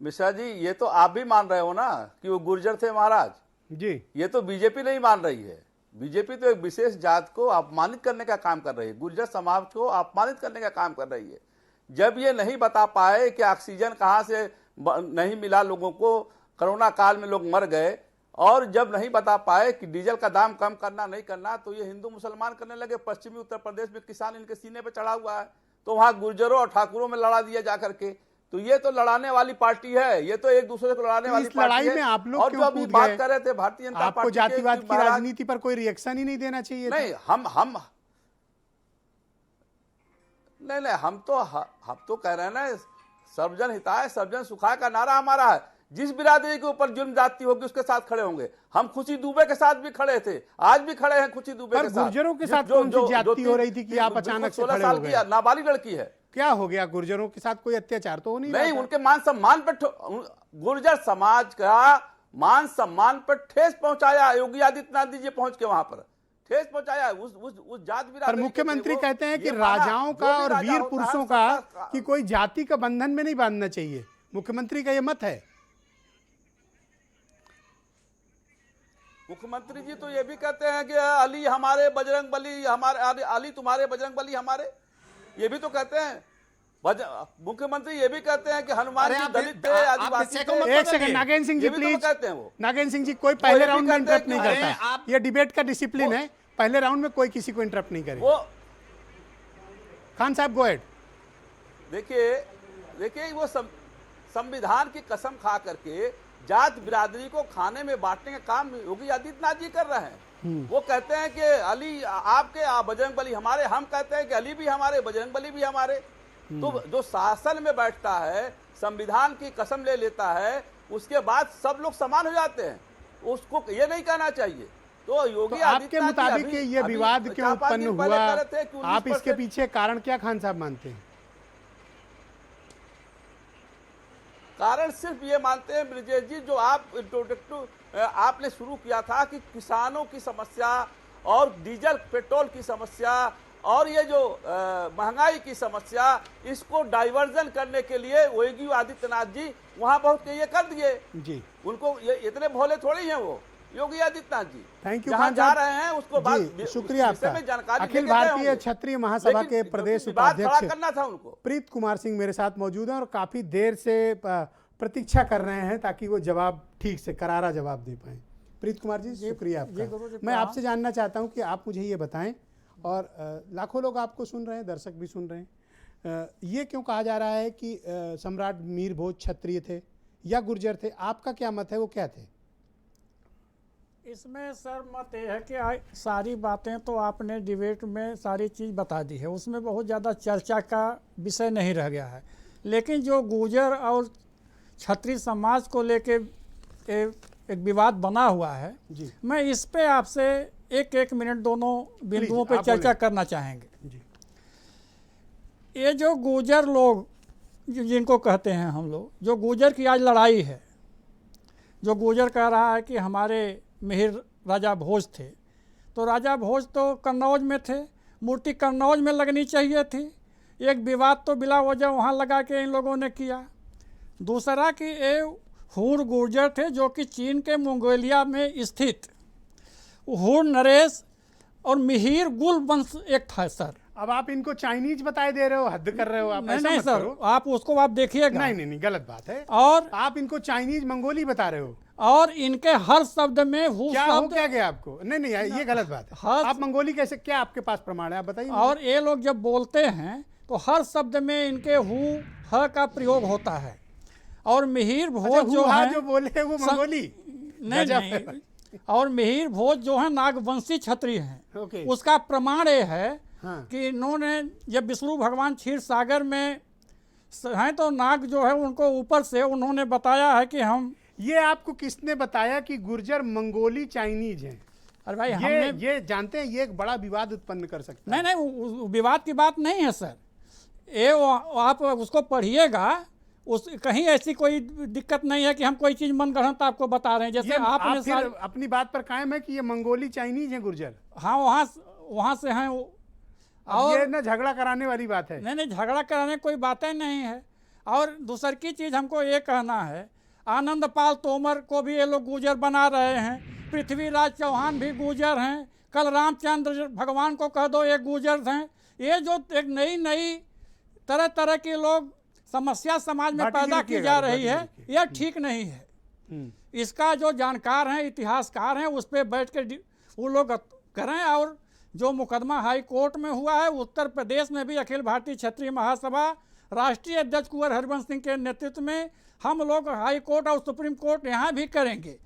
Speaker 9: मिश्रा जी, ये तो आप भी मान रहे हो ना कि वो गुर्जर थे महाराज
Speaker 1: जी।
Speaker 9: ये तो बीजेपी नहीं मान रही है। बीजेपी तो एक विशेष जात को अपमानित करने का काम कर रही है, गुर्जर समाज को अपमानित करने का काम कर रही है। जब ये नहीं बता पाए कि ऑक्सीजन कहाँ से नहीं मिला लोगों को, कोरोना काल में लोग मर गए, और जब नहीं बता पाए कि डीजल का दाम कम करना नहीं करना, तो ये हिंदू मुसलमान करने लगे। पश्चिमी उत्तर प्रदेश में किसान इनके सीने पे चढ़ा हुआ है, तो वहां गुर्जरों और ठाकुरों में लड़ा दिया जा करके। तो ये तो लड़ाने वाली पार्टी है, ये तो एक दूसरे को लड़ाने वाली पार्टी है।
Speaker 1: आप लोग
Speaker 9: और जो अभी बात कर रहे थे भारतीय जनता
Speaker 1: आपको
Speaker 9: पार्टी
Speaker 1: जातिवाद की राजनीति पर कोई रिएक्शन ही नहीं देना चाहिए।
Speaker 9: नहीं, हम तो कह रहे हैं ना, सर्वजन हिताय सर्वजन सुखाय का नारा हमारा है। जिस बिरादरी के ऊपर जुल्म जाती होगी उसके साथ खड़े होंगे। हम खुशी दुबे के साथ भी खड़े थे, आज भी खड़े हैं खुशी दुबे के साथ।
Speaker 1: गुर्जरों के साथ कौन सी ज्यादती हो रही थी कि आप अचानक से खड़े हो गए?
Speaker 9: नाबालिग लड़की है,
Speaker 1: क्या हो गया? गुर्जरों के साथ कोई अत्याचार तो नहीं,
Speaker 9: उनके मान सम्मान पर गुर्जर समाज का मान सम्मान पर ठेस पहुंचाया योगी आदित्यनाथ जी पहुंच के वहां पर ठेस पहुंचाया उस जात बिरादरी।
Speaker 1: पर मुख्यमंत्री कहते हैं कि राजाओं का और वीर पुरुषों का कि कोई जाति का बंधन में नहीं बांधना चाहिए। मुख्यमंत्री का ये मत है।
Speaker 9: मुख्यमंत्री जी तो ये भी कहते हैं कि अली हमारे बजरंग बली हमारे, अली तुम्हारे बजरंग बली हमारे, ये भी तो कहते हैं। मुख्यमंत्री ये भी कहते हैं कि हनुमान जी दलित थे, आदिवासी थे।
Speaker 1: एक सेकंड नागेंद्र सिंह जी प्लीज।
Speaker 9: कहते हैं वो
Speaker 1: नागेंद्र सिंह जी, कोई पहले राउंड में इंटरप्ट नहीं करता, ये डिबेट का डिसिप्लिन है। पहले राउंड में कोई किसी को इंटरप्ट नहीं करे।
Speaker 9: वो
Speaker 1: खान साहब गो अहेड।
Speaker 9: देखिए वो संविधान की कसम खा करके जात बिरादरी को खाने में बांटने का काम योगी आदित्यनाथ जी कर रहे हैं। वो कहते हैं कि अली आपके बजरंग बली हमारे, हम कहते हैं कि अली भी हमारे बजरंग बली भी हमारे। तो जो शासन में बैठता है, संविधान की कसम ले लेता है, उसके बाद सब लोग समान हो जाते हैं। उसको ये नहीं कहना चाहिए। तो योगी
Speaker 1: आपके मुताबिक ये विवाद क्यों उत्पन्न हुआ, आप इसके पीछे कारण क्या खान साहब मानते हैं?
Speaker 9: कारण सिर्फ ये मानते हैं ब्रिजेश जी, जो आपने शुरू किया था कि किसानों की समस्या और डीजल पेट्रोल की समस्या और ये जो महंगाई की समस्या, इसको डाइवर्जन करने के लिए योगी आदित्यनाथ जी वहां बहुत ये कर दिए जी। उनको ये इतने भोले थोड़ी हैं वो योगी आदित्यनाथ जी।
Speaker 1: थैंक यू
Speaker 9: जहां जा रहे हैं उसको
Speaker 1: बात शुक्रिया आपका। अखिल भारतीय क्षत्रिय महासभा के प्रदेश उपाध्यक्ष
Speaker 9: करना था उनको।
Speaker 1: प्रीत कुमार सिंह मेरे साथ मौजूद हैं और काफी देर से प्रतीक्षा कर रहे हैं ताकि वो जवाब ठीक से करारा जवाब दे पाए। प्रीत कुमार जी शुक्रिया आपका। मैं आपसे जानना चाहता हूं कि आप मुझे ये बताएं, और लाखों लोग आपको सुन रहे हैं, दर्शक भी सुन रहे हैं, ये क्यों कहा जा रहा है कि सम्राट मिहिर भोज क्षत्रिय थे या गुर्जर थे? आपका क्या मत है, वो क्या थे?
Speaker 10: इसमें सर मत ये है कि सारी बातें तो आपने डिबेट में सारी चीज़ बता दी है, उसमें बहुत ज़्यादा चर्चा का विषय नहीं रह गया है। लेकिन जो गुर्जर और क्षत्रिय समाज को लेके एक विवाद बना हुआ है जी, मैं इस पे आपसे एक मिनट दोनों बिंदुओं पे चर्चा करना चाहेंगे जी। ये जो गुर्जर लोग जिनको कहते हैं हम लोग, जो गुर्जर की आज लड़ाई है, जो गुर्जर कह रहा है कि हमारे मिहिर राजा भोज थे, तो राजा भोज तो कन्नौज में थे, मूर्ति कन्नौज में लगनी चाहिए थी। एक विवाद तो बिला वजह वहाँ लगा के इन लोगों ने किया। दूसरा कि ये हूर गुर्जर थे जो कि चीन के मंगोलिया में स्थित हूर नरेश और मिहिर गुल वंश एक था सर।
Speaker 1: अब आप इनको चाइनीज बताए दे रहे हो, हद कर रहे हो आप।
Speaker 10: नहीं सर, आप उसको आप देखिएगा।
Speaker 1: नहीं गलत बात है।
Speaker 10: और
Speaker 1: आप इनको चाइनीज मंगोली बता रहे हो,
Speaker 10: और इनके हर शब्द में
Speaker 1: क्या गया आपको? नहीं ये गलत बात है। आप मंगोली कैसे, क्या आपके पास प्रमाण है, आप बताइए।
Speaker 10: और ये लोग जब बोलते हैं तो हर शब्द में इनके हु ह का प्रयोग होता है। और मिहिर भोज जो
Speaker 1: बोले वो मंगोली
Speaker 10: नहीं। और मिहिर भोज जो है नागवंशी क्षत्रिय हैं। उसका प्रमाण ये है
Speaker 1: हाँ।
Speaker 10: कि इन्होंने जब विष्णु भगवान क्षीर सागर में हैं तो नाग जो है उनको ऊपर से उन्होंने बताया है कि हम,
Speaker 1: ये आपको किसने बताया कि गुर्जर मंगोली चाइनीज हैं?
Speaker 10: अरे भाई
Speaker 1: ये
Speaker 10: हमने,
Speaker 1: ये जानते हैं ये एक बड़ा विवाद उत्पन्न कर सकता है।
Speaker 10: नहीं विवाद की बात नहीं है सर, ये आप उसको पढ़िएगा, उस कहीं ऐसी कोई दिक्कत नहीं है कि हम कोई चीज़ मनगढ़ंत आपको बता रहे हैं। जैसे
Speaker 1: ये
Speaker 10: आपने
Speaker 1: आप फिर अपनी बात पर कायम है कि ये मंगोली चाइनीज हैं गुर्जर?
Speaker 10: हाँ वहाँ से हैं
Speaker 1: और ये ना झगड़ा कराने वाली बात है।
Speaker 10: नहीं झगड़ा कराने कोई बातें नहीं है। और दूसरी की चीज़ हमको ये कहना है, आनंदपाल तोमर को भी ये लोग गुर्जर बना रहे हैं, पृथ्वीराज चौहान भी गुर्जर हैं, कल रामचंद्र भगवान को कह दो ये गुर्जर हैं। ये जो एक नई तरह तरह के लोग समस्या समाज में पैदा की जा रही है, यह ठीक नहीं है। इसका जो जानकार हैं, इतिहासकार हैं, उस पर बैठ के वो लोग करें। और जो मुकदमा हाई कोर्ट में हुआ है, उत्तर प्रदेश में भी अखिल भारतीय क्षत्रिय महासभा राष्ट्रीय अध्यक्ष कुंवर हरिवंश सिंह के नेतृत्व में हम लोग हाई कोर्ट और सुप्रीम कोर्ट यहाँ भी करेंगे।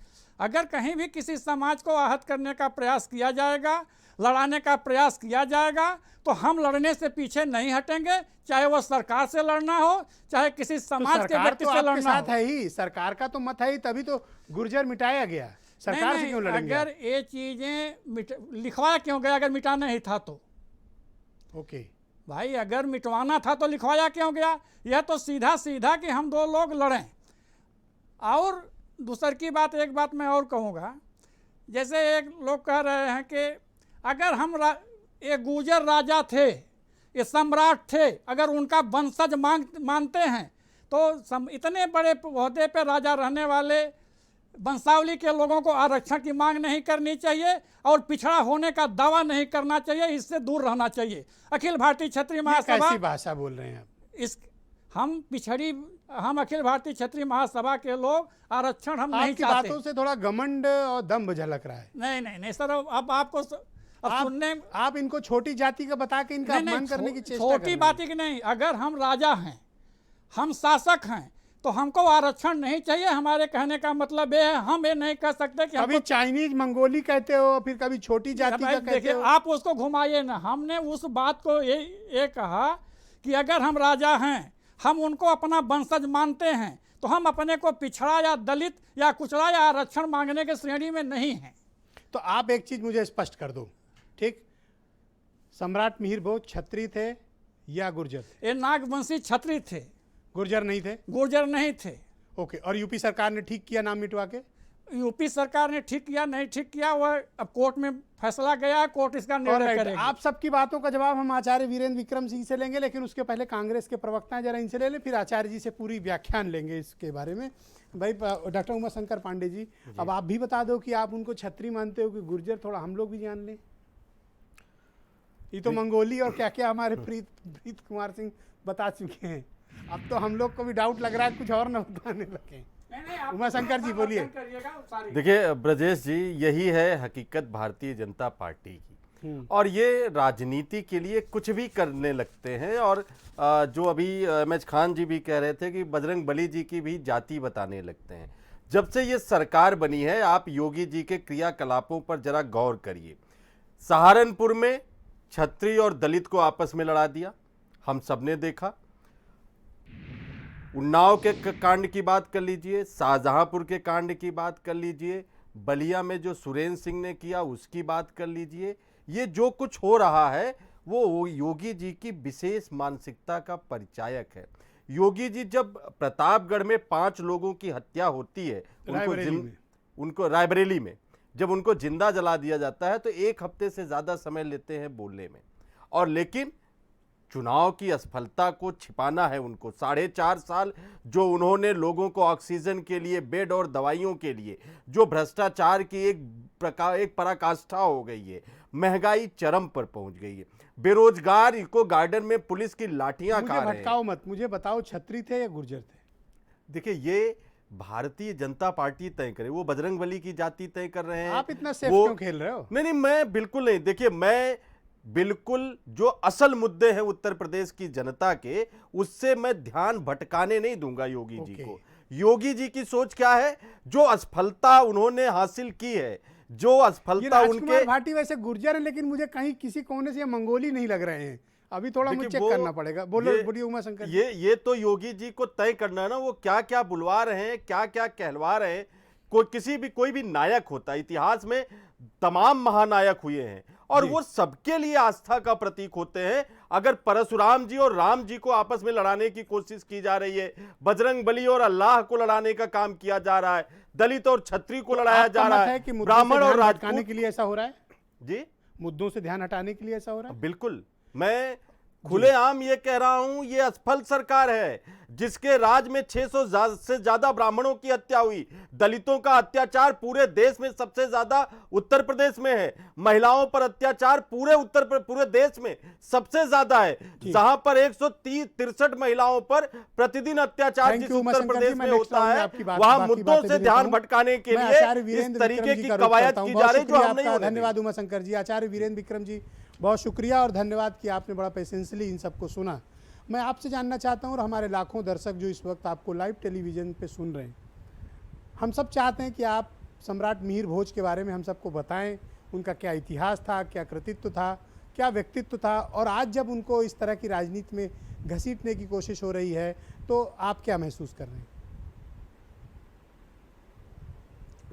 Speaker 10: अगर कहीं भी किसी समाज को आहत करने का प्रयास किया जाएगा, लड़ाने का प्रयास किया जाएगा, तो हम लड़ने से पीछे नहीं हटेंगे, चाहे वो सरकार से लड़ना हो, चाहे किसी समाज के व्यक्ति से लड़ना
Speaker 1: साथ
Speaker 10: हो।
Speaker 1: है ही, सरकार का तो मत है ही, तभी तो गुर्जर मिटाया गया। सरकार से क्यों लड़ेंगे?
Speaker 10: अगर ये चीजें लिखवाया क्यों गया? अगर मिटाना ही था तो
Speaker 1: ओके
Speaker 10: भाई, अगर मिटवाना था तो लिखवाया क्यों गया? यह तो सीधा कि हम दो लोग लड़ें। और दूसर की बात, एक बात मैं और कहूँगा, जैसे एक लोग कह रहे हैं कि अगर हम ये गुर्जर राजा थे, ये सम्राट थे, अगर उनका वंशज मानते हैं तो इतने बड़े ओहदे पे राजा रहने वाले वंशावली के लोगों को आरक्षण की मांग नहीं करनी चाहिए और पिछड़ा होने का दावा नहीं करना चाहिए, इससे दूर रहना चाहिए। अखिल भारतीय क्षत्रिय महासभा,
Speaker 1: कैसी भाषा बोल रहे हैं आप?
Speaker 10: हम अखिल भारतीय क्षत्रिय महासभा के लोग आरक्षण हम नहीं चाहते।
Speaker 1: बातों से थोड़ा घमंड और दम्भ झलक रहा है।
Speaker 10: नहीं सर, अब आपको सुनने,
Speaker 1: आप इनको छोटी जाति का बता के इनका अपमान करने की चेष्टा
Speaker 10: छोटी बात की नहीं। अगर हम राजा हैं, हम शासक हैं, तो हमको आरक्षण नहीं चाहिए। हमारे कहने का मतलब ये है, हम ये नहीं कह सकते कि
Speaker 1: कभी चाइनीज मंगोली कहते हो, फिर कभी छोटी जाति का कहते हो।
Speaker 10: आप उसको घुमाइए ना। हमने उस बात को ये कहा कि अगर हम राजा हैं, हम उनको अपना वंशज मानते हैं, तो हम अपने को पिछड़ा या दलित या कुचड़ा या आरक्षण मांगने के श्रेणी में नहीं हैं।
Speaker 1: तो आप एक चीज मुझे स्पष्ट कर दो, ठीक? सम्राट मिहिर भोज क्षत्रिय थे या गुर्जर थे?
Speaker 10: ये नागवंशी क्षत्रिय थे,
Speaker 1: गुर्जर नहीं थे।
Speaker 10: गुर्जर नहीं थे।
Speaker 1: ओके। और यूपी सरकार ने ठीक किया नाम मिटवा के?
Speaker 10: यूपी सरकार ने ठीक किया नहीं ठीक किया, वह अब कोर्ट में फैसला गया, कोर्ट इसका निर्णय करेगी।
Speaker 1: आप सबकी बातों का जवाब हम आचार्य वीरेंद्र विक्रम सिंह से लेंगे, लेकिन उसके पहले कांग्रेस के प्रवक्ता हैं, जरा इनसे ले लें, फिर आचार्य जी से पूरी व्याख्यान लेंगे इसके बारे में। भाई डॉक्टर उमाशंकर पांडे जी, अब आप भी बता दो कि आप उनको क्षत्रिय मानते हो कि गुर्जर, थोड़ा हम लोग भी जान लें। ये तो मंगोली और क्या क्या हमारे प्रीत कुमार सिंह बता चुके हैं, अब तो हम लोग को भी डाउट लग रहा है कुछ और न बताने लगे। उमाशंकर जी बोलिए।
Speaker 11: देखिए ब्रजेश जी, यही है हकीकत भारतीय जनता पार्टी की, और ये राजनीति के लिए कुछ भी करने लगते हैं। और जो अभी एमएच खान जी भी कह रहे थे कि बजरंग बली जी की भी जाति बताने लगते हैं। जब से ये सरकार बनी है, आप योगी जी के क्रियाकलापों पर जरा गौर करिए। सहारनपुर में क्षत्रिय और दलित को आपस में लड़ा दिया, हम सबने देखा। उन्नाव के कांड की बात कर लीजिए, शाहजहांपुर के कांड की बात कर लीजिए, बलिया में जो सुरेंद्र सिंह ने किया उसकी बात कर लीजिए। ये जो कुछ हो रहा है वो योगी जी की विशेष मानसिकता का परिचायक है। योगी जी जब प्रतापगढ़ में 5 लोगों की हत्या होती है, उनको रायबरेली में जब उनको जिंदा जला दिया जाता है, तो 1 हफ्ते से ज्यादा समय लेते हैं बोलने में। और लेकिन चुनाव की असफलता को छिपाना है उनको। 4.5 साल जो उन्होंने लोगों को ऑक्सीजन के लिए, बेड और दवाइयों के लिए, जो भ्रष्टाचार की एक पराकाष्ठा हो गई है, महंगाई चरम पर पहुंच गई है, बेरोजगार को गार्डन में पुलिस की लाठियां खा रहे हैं।
Speaker 1: भटकाओ मत, मुझे बताओ क्षत्रिय थे या गुर्जर थे?
Speaker 11: देखिए, ये भारतीय जनता पार्टी तय करे, वो बजरंगबली की जाति तय कर रहे हैं।
Speaker 1: आप इतना सेफ क्यों खेल रहे हो?
Speaker 11: नहीं, मैं बिल्कुल नहीं। देखिए, मैं बिल्कुल जो असल मुद्दे हैं उत्तर प्रदेश की जनता के, उससे मैं ध्यान भटकाने नहीं दूंगा योगी जी को। योगी जी की सोच क्या है? जो असफलता उन्होंने हासिल की है, जो
Speaker 1: ये
Speaker 11: असफलता
Speaker 1: राजकुमार
Speaker 11: उनके
Speaker 1: भाटी वैसे गुर्जर है, लेकिन मुझे कहीं किसी कोने से ये मंगोली नहीं लग रहे हैं। अभी थोड़ा मुझे चेक करना पड़ेगा। बोलिए उमा शंकर।
Speaker 11: ये तो योगी जी को तय करना है ना, वो क्या क्या बुलवा रहे हैं, क्या क्या कहलवा रहे हैं। कोई भी नायक होता है, इतिहास में तमाम महानायक हुए हैं और वो सबके लिए आस्था का प्रतीक होते हैं। अगर परशुराम जी और राम जी को आपस में लड़ाने की कोशिश की जा रही है, बजरंग बली और अल्लाह को लड़ाने का काम किया जा रहा है, दलित और छत्री को लड़ाया जा रहा है, ब्राह्मण और राजपूत
Speaker 1: के लिए ऐसा हो रहा है
Speaker 11: जी,
Speaker 1: मुद्दों से ध्यान हटाने के लिए ऐसा हो रहा है।
Speaker 11: बिल्कुल, मैं खुलेआम ये कह रहा हूं, ये असफल सरकार है जिसके राज में 600 से ज्यादा ब्राह्मणों की हत्या हुई। दलितों का अत्याचार पूरे देश में सबसे ज्यादा उत्तर प्रदेश में है। महिलाओं पर अत्याचार पूरे देश में सबसे ज्यादा है, जहां पर 163 महिलाओं पर प्रतिदिन अत्याचार जिस उत्तर प्रदेश में होता है, वहां मुद्दों से ध्यान भटकाने के लिए इस तरीके की कवायद की जा रही, जो हम नहीं होने।
Speaker 1: धन्यवाद उमा शंकर जी। आचार्य वीरेंद्र विक्रम जी, बहुत शुक्रिया और धन्यवाद कि आपने बड़ा पेशेंसली इन सबको सुना। मैं आपसे जानना चाहता हूं और हमारे लाखों दर्शक जो इस वक्त आपको लाइव टेलीविज़न पे सुन रहे हैं, हम सब चाहते हैं कि आप सम्राट मिहिर भोज के बारे में हम सबको बताएं। उनका क्या इतिहास था, क्या कृतित्व था, क्या व्यक्तित्व था, और आज जब उनको इस तरह की राजनीति में घसीटने की कोशिश हो रही है तो आप क्या महसूस कर रहे हैं?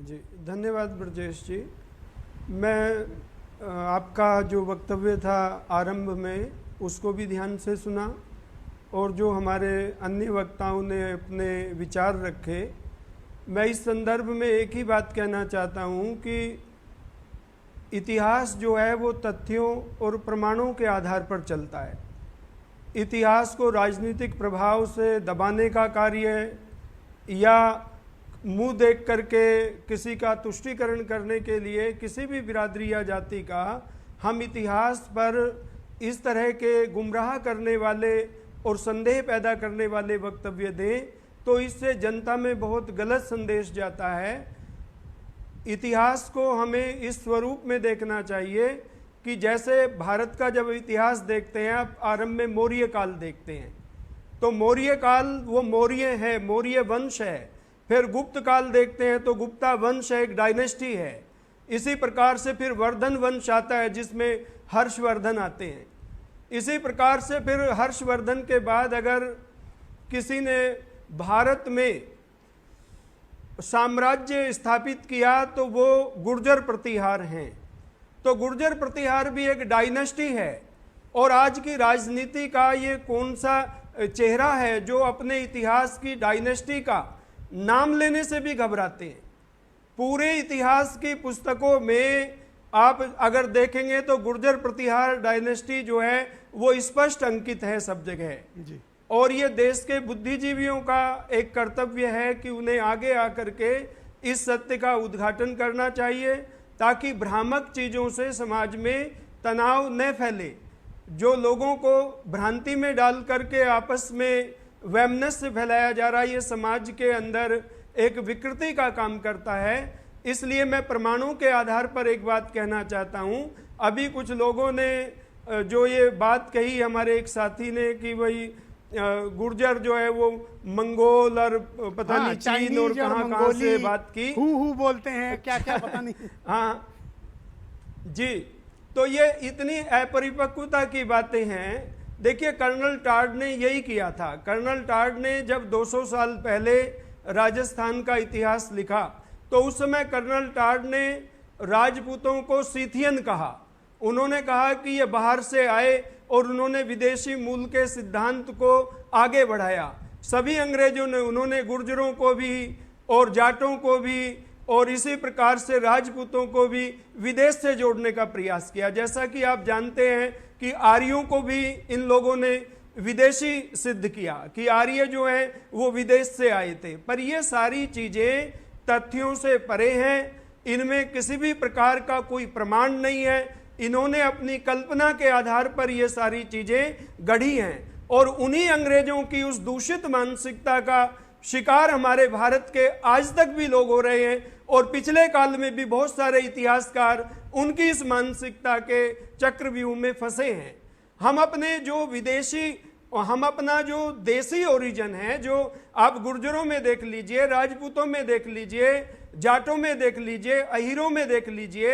Speaker 12: जी धन्यवाद ब्रजेश जी। मैं आपका जो वक्तव्य था आरंभ में उसको भी ध्यान से सुना और जो हमारे अन्य वक्ताओं ने अपने विचार रखे। मैं इस संदर्भ में एक ही बात कहना चाहता हूँ कि इतिहास जो है वो तथ्यों और प्रमाणों के आधार पर चलता है। इतिहास को राजनीतिक प्रभाव से दबाने का कार्य या मुंह देख करके किसी का तुष्टीकरण करने के लिए किसी भी बिरादरी या जाति का हम इतिहास पर इस तरह के गुमराह करने वाले और संदेह पैदा करने वाले वक्तव्य दें तो इससे जनता में बहुत गलत संदेश जाता है। इतिहास को हमें इस स्वरूप में देखना चाहिए कि जैसे भारत का जब इतिहास देखते हैं, आप आरंभ में मौर्य काल देखते हैं तो मौर्य काल वो मौर्य है, मौर्य वंश है। फिर गुप्त काल देखते हैं तो गुप्ता वंश एक डायनेस्टी है। इसी प्रकार से फिर वर्धन वंश आता है जिसमें हर्षवर्धन आते हैं। इसी प्रकार से फिर हर्षवर्धन के बाद अगर किसी ने भारत में साम्राज्य स्थापित किया तो वो गुर्जर प्रतिहार हैं। तो गुर्जर प्रतिहार भी एक डायनेस्टी है। और आज की राजनीति का ये कौन सा चेहरा है जो अपने इतिहास की डायनेस्टी का नाम लेने से भी घबराते हैं? पूरे इतिहास की पुस्तकों में आप अगर देखेंगे तो गुर्जर प्रतिहार डायनेस्टी जो है वो स्पष्ट अंकित है सब जगह। और ये देश के बुद्धिजीवियों का एक कर्तव्य है कि उन्हें आगे आकर के इस सत्य का उद्घाटन करना चाहिए ताकि भ्रामक चीज़ों से समाज में तनाव न फैले। जो लोगों को भ्रांति में डाल करके आपस में वैमनस्य फैलाया जा रहा है, ये समाज के अंदर एक विकृति का काम करता है। इसलिए मैं प्रमाणों के आधार पर एक बात कहना चाहता हूँ। अभी कुछ लोगों ने जो ये बात कही, हमारे एक साथी ने, कि वही गुर्जर जो है वो मंगोल और पता नहीं चीन और कहाँ से बात की,
Speaker 1: हु बोलते हैं, क्या क्या पता नहीं।
Speaker 12: हाँ जी, तो ये इतनी अपरिपक्वता की बातें हैं। देखिए कर्नल टार्ड ने यही किया था। कर्नल टार्ड ने जब 200 साल पहले राजस्थान का इतिहास लिखा तो उस समय कर्नल टार्ड ने राजपूतों को सीथियन कहा। उन्होंने कहा कि ये बाहर से आए और उन्होंने विदेशी मूल के सिद्धांत को आगे बढ़ाया। सभी अंग्रेजों ने, उन्होंने गुर्जरों को भी और जाटों को भी और इसी प्रकार से राजपूतों को भी विदेश से जोड़ने का प्रयास किया। जैसा कि आप जानते हैं कि आर्यों को भी इन लोगों ने विदेशी सिद्ध किया कि आर्य जो है वो विदेश से आए थे। पर ये सारी चीज़ें तथ्यों से परे हैं, इनमें किसी भी प्रकार का कोई प्रमाण नहीं है। इन्होंने अपनी कल्पना के आधार पर ये सारी चीज़ें गढ़ी हैं और उन्हीं अंग्रेजों की उस दूषित मानसिकता का शिकार हमारे भारत के आज तक भी लोग हो रहे हैं। और पिछले काल में भी बहुत सारे इतिहासकार उनकी इस मानसिकता के चक्रव्यूह में फंसे हैं। हम अपने जो विदेशी, हम अपना जो देसी ओरिजिन है, जो आप गुर्जरों में देख लीजिए, राजपूतों में देख लीजिए, जाटों में देख लीजिए, अहीरों में देख लीजिए,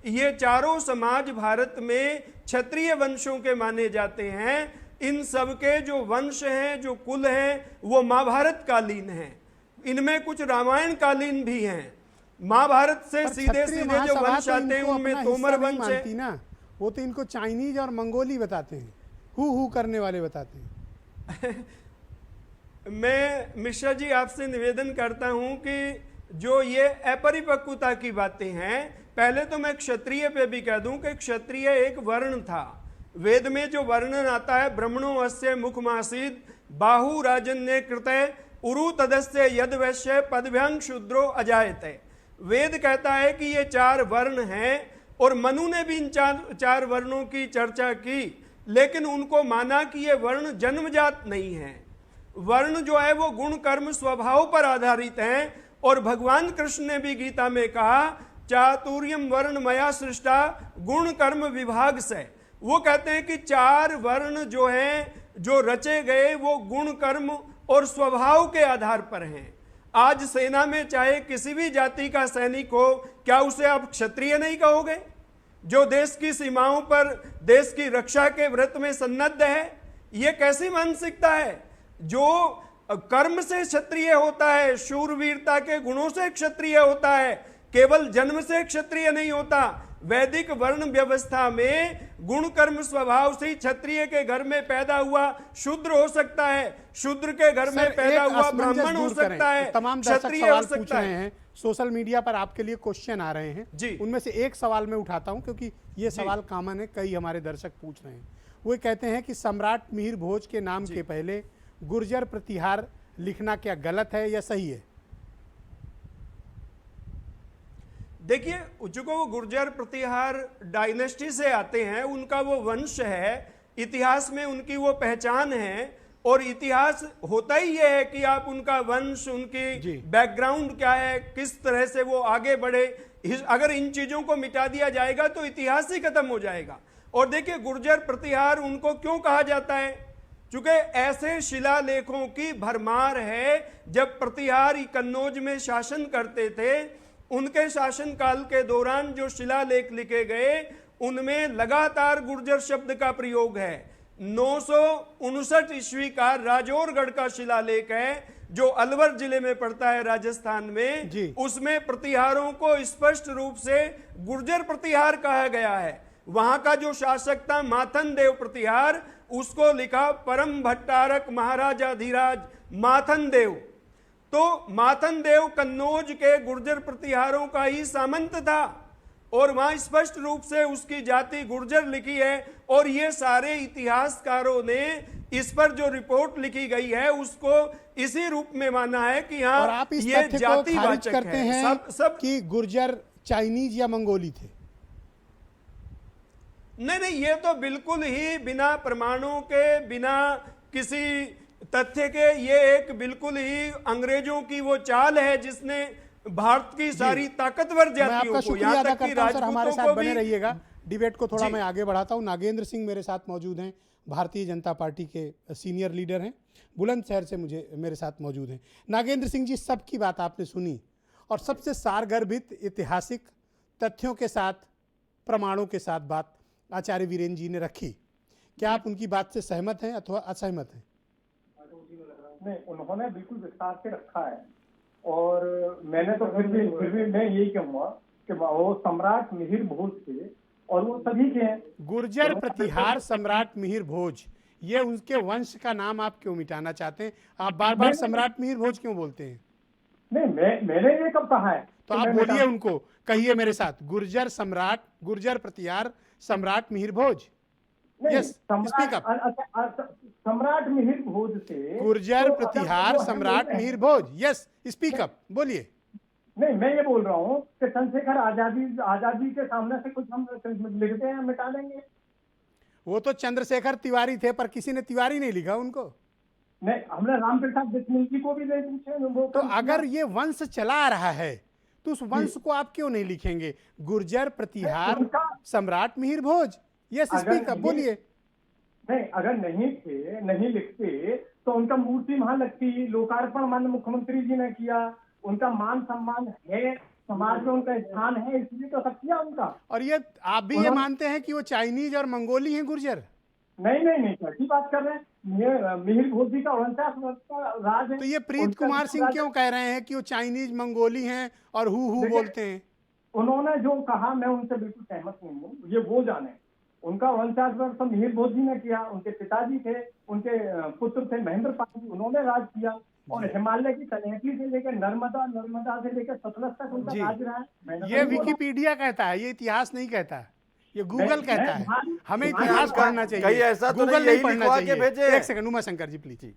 Speaker 12: ये चारों समाज भारत में क्षत्रिय वंशों के माने जाते हैं। इन सबके जो वंश हैं, जो कुल हैं, वो महाभारत कालीन हैं। इनमें कुछ रामायण कालीन भी हैं। महाभारत से सीधे सीधे जो वंश आते हैं उनमें तोमर वंश है
Speaker 1: ना, वो तो इनको चाइनीज और मंगोली बताते हैं, हु करने वाले बताते हैं।
Speaker 12: मैं मिश्रा जी आपसे निवेदन करता हूं कि जो ये अपरिपक्वता की बातें हैं, पहले तो मैं क्षत्रिय पे भी कह दूं कि क्षत्रिय एक वर्ण था। वेद में जो वर्णन आता है, ब्रह्मणो अस्य मुखमासीद बाहु राजन्य कृतय उरु तदस्य यद वैश्य पदभ्यंग शूद्रो अजायते। वेद कहता है कि ये 4 वर्ण हैं और मनु ने भी इन चार वर्णों की चर्चा की, लेकिन उनको माना कि ये वर्ण जन्मजात नहीं है। वर्ण जो है वो गुण कर्म स्वभाव पर आधारित हैं। और भगवान कृष्ण ने भी गीता में कहा चातुर्यम वर्ण मया सृष्टा गुण कर्म विभाग से। वो कहते हैं कि 4 वर्ण जो हैं, जो रचे गए, वो गुण कर्म और स्वभाव के आधार पर हैं। आज सेना में चाहे किसी भी जाति का सैनिक हो, क्या उसे आप क्षत्रिय नहीं कहोगे? जो देश की सीमाओं पर देश की रक्षा के व्रत में सन्नद्ध है, ये कैसी मानसिकता है? जो कर्म से क्षत्रिय होता है, शूरवीरता के गुणों से क्षत्रिय होता है, केवल जन्म से क्षत्रिय नहीं होता। वैदिक वर्ण व्यवस्था में गुण कर्म स्वभाव से क्षत्रिय के घर में पैदा हुआ शूद्र हो सकता है, शूद्र के घर में पैदा हुआ ब्राह्मण हो सकता है,
Speaker 1: तमाम दर्शक
Speaker 12: क्षत्रिय
Speaker 1: सवाल
Speaker 12: हो
Speaker 1: पूछ
Speaker 12: सकता
Speaker 1: रहे
Speaker 12: है।
Speaker 1: हैं, सोशल मीडिया पर आपके लिए क्वेश्चन आ रहे हैं
Speaker 12: जी।
Speaker 1: उनमें से एक सवाल मैं उठाता हूं क्योंकि ये सवाल कॉमन है, कई हमारे दर्शक पूछ रहे हैं। वो कहते हैं कि सम्राट मिहिर भोज के नाम के पहले गुर्जर प्रतिहार लिखना क्या गलत है या सही है?
Speaker 12: देखिए, चूंकि वो गुर्जर प्रतिहार डायनेस्टी से आते हैं, उनका वो वंश है, इतिहास में उनकी वो पहचान है। और इतिहास होता ही ये है कि आप उनका वंश, उनकी बैकग्राउंड क्या है, किस तरह से वो आगे बढ़े। अगर इन चीजों को मिटा दिया जाएगा तो इतिहास ही खत्म हो जाएगा। और देखिए, गुर्जर प्रतिहार उनको क्यों कहा जाता है? चूंकि ऐसे शिलालेखों की भरमार है। जब प्रतिहार कन्नौज में शासन करते थे, उनके शासनकाल के दौरान जो शिलालेख लिखे गए, उनमें लगातार गुर्जर शब्द का प्रयोग है। 959 ईस्वी का राजौरगढ़ का शिलालेख है, जो अलवर जिले में पड़ता है राजस्थान में। उसमें प्रतिहारों को स्पष्ट रूप से गुर्जर प्रतिहार कहा गया है। वहां का जो शासक था माथन देव प्रतिहार, उसको लिखा परम भट्टारक महाराजा धीराज माथन देव। तो माथन देव कन्नौज के गुर्जर प्रतिहारों का ही सामंत था और वहां स्पष्ट रूप से उसकी जाति गुर्जर लिखी है। और ये सारे इतिहासकारों ने इस पर जो रिपोर्ट लिखी गई है उसको इसी रूप में माना है कि हाँ,
Speaker 1: और आप इस
Speaker 12: ये
Speaker 1: तथ्य को
Speaker 12: जाति
Speaker 1: खारिज
Speaker 12: वाचक
Speaker 1: करते
Speaker 12: है।
Speaker 1: हैं
Speaker 12: सब
Speaker 1: कि गुर्जर चाइनीज या मंगोली थे?
Speaker 12: नहीं, ये तो बिल्कुल ही बिना प्रमाणों के, बिना किसी तथ्य के, ये एक बिल्कुल ही अंग्रेजों की वो चाल है जिसने भारत की सारी ताकतवर जातियों को, यहाँ तक कि
Speaker 1: हमारे साथ
Speaker 12: राजपूतों को
Speaker 1: बने
Speaker 12: भी।
Speaker 1: रहिएगा। डिबेट को थोड़ा मैं आगे बढ़ाता हूं। नागेंद्र सिंह मेरे साथ मौजूद हैं, भारतीय जनता पार्टी के सीनियर लीडर हैं, बुलंदशहर से मेरे साथ मौजूद हैं। नागेंद्र सिंह जी, सबकी बात आपने सुनी और सबसे सारगर्भित ऐतिहासिक तथ्यों के साथ, प्रमाणों के साथ बात आचार्य वीरेंद्र जी ने रखी। क्या आप उनकी बात से सहमत हैं अथवा असहमत हैं?
Speaker 7: नहीं, उन्होंने बिल्कुल विस्तार से रखा है। और मैंने तो फिर भी मैं यही कहूँगा कि वो सम्राट मिहिर भोज थे और वो सभी के हैं।
Speaker 1: गुर्जर प्रतिहार सम्राट मिहिर भोज, ये उनके वंश का नाम आप क्यों मिटाना चाहते हैं? आप बार बार सम्राट मिहिर भोज क्यों बोलते हैं?
Speaker 7: नहीं, मैंने ये कब कहा है?
Speaker 1: तो आप बोलिए, उनको कहिए मेरे साथ, गुर्जर सम्राट, गुर्जर प्रतिहार सम्राट Mihir Bhoj. Yes, speak up.
Speaker 7: सम्राट मिहिर भोज से
Speaker 1: गुर्जर प्रतिहार सम्राट Mihir Bhoj. Yes, speak up, बोलिए।
Speaker 7: नहीं, मैं ये बोल रहा हूँ कि चंद्रशेखर आजादी के सामने से कुछ हम लिखते हैं, मिटा देंगे।
Speaker 1: वो तो चंद्रशेखर तिवारी थे, पर किसी ने तिवारी नहीं लिखा उनको।
Speaker 7: नहीं, हमने राम प्रसाद बिस्मिल जी को भी नहीं पूछे।
Speaker 1: तो अगर ये वंश चला रहा है तो उस वंश को आप क्यों नहीं लिखेंगे? गुर्जर प्रतिहार सम्राट Mihir Bhoj. Yes, speak up, बोलिए।
Speaker 7: नहीं, अगर नहीं लिखते तो उनका मूर्ति वहां लगती, लोकार्पण माननीय मुख्यमंत्री जी ने किया, उनका मान सम्मान है। समाज में उनका स्थान है, इसलिए तो सब किया उनका।
Speaker 1: और ये आप भी ये मानते हैं कि वो चाइनीज और मंगोली हैं गुर्जर?
Speaker 7: नहीं नहीं नहीं, कैसी बात कर रहे हैं? ये मिहिर भोज जी का 49 वर्ष का राज है।
Speaker 1: तो ये प्रीत कुमार सिंह क्यों कह रहे हैं कि वो चाइनीज मंगोली हैं और हु बोलते हैं?
Speaker 7: उन्होंने जो कहा मैं उनसे बिल्कुल सहमत नहीं हूँ, ये वो जाने। उनका 49 वर्ष तो मिहिर भोज जी ने किया, उनके पिताजी थे, उनके पुत्र थे महेंद्र पाल जी, उन्होंने राज किया। और हिमालय की तलहटी से लेकर नर्मदा से लेकर सतलज तक उनका राज रहा है।
Speaker 1: ये विकिपीडिया कहता है, ये इतिहास नहीं कहता, ये गूगल कहता है। हमें इतिहास पढ़ना चाहिए,
Speaker 11: कहीं ऐसा तो
Speaker 1: गूगल नहीं पढ़ना चाहिए।
Speaker 11: भेजे।
Speaker 1: एक सेकंड उमा शंकर जी प्लीज।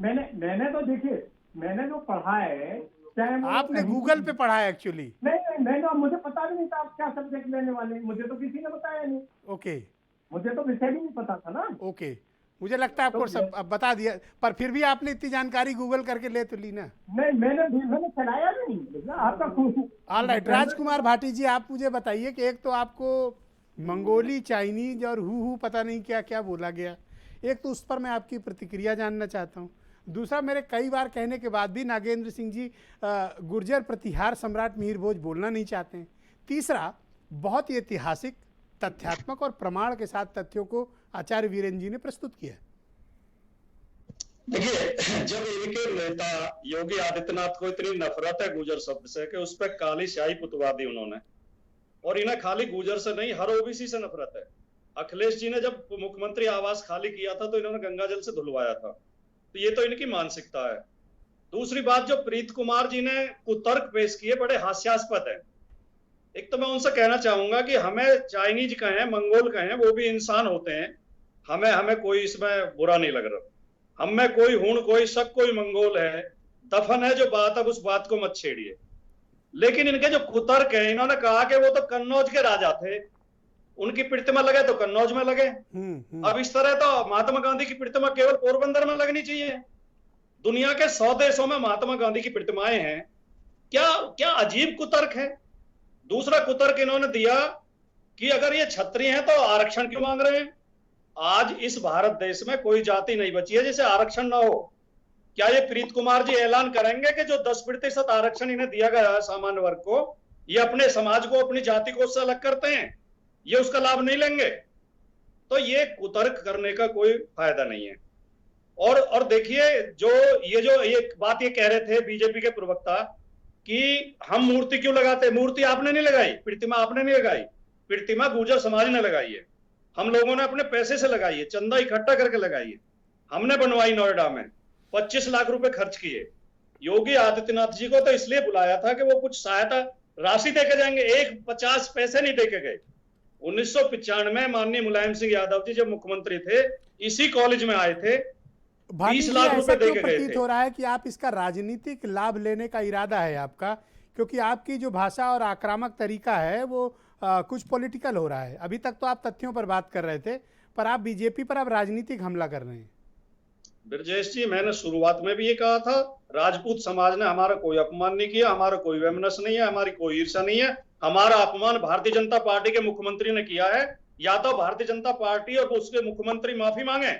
Speaker 7: मैंने तो देखिए, मैंने जो पढ़ा है,
Speaker 1: आपने गूगल पे पढ़ा है एक्चुअली?
Speaker 7: नहीं, मैंने मुझे पता भी नहीं था आप क्या सब्जेक्ट लेने वाले, मुझे तो किसी ने बताया नहीं।
Speaker 1: ओके,
Speaker 7: मुझे तो विषय भी नहीं पता था ना।
Speaker 1: ओके, मुझे लगता है आपको सब अब बता दिया, पर फिर भी आपने इतनी जानकारी गूगल करके ले तो ली ना?
Speaker 7: नहीं, मैंने चलाया भी नहीं आपका।
Speaker 1: ऑल राइट, राजकुमार भाटी जी आप मुझे बताइए कि एक तो आपको मंगोली, चाइनीज और हु पता नहीं क्या क्या बोला गया, एक तो उस पर मैं आपकी प्रतिक्रिया जानना चाहता हूँ। दूसरा, मेरे कई बार कहने के बाद भी नागेंद्र सिंह जी गुर्जर प्रतिहार सम्राट मिहिर भोज बोलना नहीं चाहते हैं। तीसरा, बहुत ही ऐतिहासिक, तथ्यात्मक और प्रमाण के साथ तथ्यों को आचार्य वीरेंद्र जी ने प्रस्तुत किया।
Speaker 8: देखिए, जब इनके नेता योगी आदित्यनाथ को इतनी नफरत है गुर्जर शब्द से कि उस पर काली स्याही पुतवा दी उन्होंने, और इन्हें खाली गुर्जर से नहीं हर ओबीसी से नफरत है। अखिलेश जी ने जब मुख्यमंत्री आवास खाली किया था तो इन्होंने गंगा जल से धुलवाया था, तो ये तो इनकी मानसिकता है। दूसरी बात, जो प्रीत कुमार जी ने कुतर्क पेश किए बड़े हास्यास्पद है। एक तो मैं उनसे कहना चाहूंगा कि हमें चाइनीज कहें, मंगोल कहें, वो भी इंसान होते हैं, हमें कोई इसमें बुरा नहीं लग रहा। हम में कोई हूण, कोई शक, कोई मंगोल है, दफन है जो बात, अब उस बात को मत छेड़िए। लेकिन इनके जो कुतर्क है, इन्होंने कहा कि वो तो कन्नौज के राजा थे, उनकी प्रतिमा लगे तो कन्नौज में लगे। अब इस तरह तो महात्मा गांधी की प्रतिमा केवल पोरबंदर में लगनी चाहिए। दुनिया के 100 देशों में महात्मा गांधी की प्रतिमाएं हैं। क्या अजीब कुतर्क है। दूसरा कुतर्क इन्होंने दिया कि अगर ये क्षत्रिय हैं तो आरक्षण क्यों मांग रहे हैं। आज इस भारत देश में कोई जाति नहीं बची है जिसे आरक्षण ना हो। क्या ये प्रीत कुमार जी ऐलान करेंगे कि जो 10% आरक्षण इन्हें दिया गया है सामान्य वर्ग को, ये अपने समाज को, अपनी जाति को उससे अलग करते हैं, ये उसका लाभ नहीं लेंगे? तो ये कुतर्क करने का कोई फायदा नहीं है। और देखिए, जो ये बात ये कह रहे थे बीजेपी के प्रवक्ता कि हम मूर्ति क्यों लगाते, मूर्ति आपने नहीं लगाई, प्रतिमा आपने नहीं लगाई, प्रतिमा गुर्जर समाज ने लगाई है, हम लोगों ने अपने पैसे से लगाई है, चंदा इकट्ठा करके लगाई है, हमने बनवाई नोएडा में, 25 लाख रुपए खर्च किए। योगी आदित्यनाथ जी को तो इसलिए बुलाया था कि वो कुछ सहायता राशि देके जाएंगे, एक 50 पैसे नहीं देके गए। 1995 में माननीय मुलायम सिंह यादव जी जब मुख्यमंत्री थे, इसी कॉलेज में आए थे, 20 लाख रुपए देके गए थे।
Speaker 1: हो रहा है कि आप इसका राजनीतिक लाभ लेने का इरादा है आपका, क्योंकि आपकी जो भाषा और आक्रामक तरीका है वो कुछ पॉलिटिकल हो रहा है। अभी तक तो आप तथ्यों पर बात कर रहे थे, पर आप बीजेपी पर अब राजनीतिक हमला कर रहे हैं।
Speaker 8: ब्रजेश जी, मैंने शुरुआत में भी ये कहा था, राजपूत समाज ने हमारा कोई अपमान नहीं किया, हमारा कोई वैमनस नहीं है, हमारी कोई ईर्ष्या नहीं है। हमारा अपमान भारतीय जनता पार्टी के मुख्यमंत्री ने किया है। या तो भारतीय जनता पार्टी और उसके मुख्यमंत्री माफी मांगे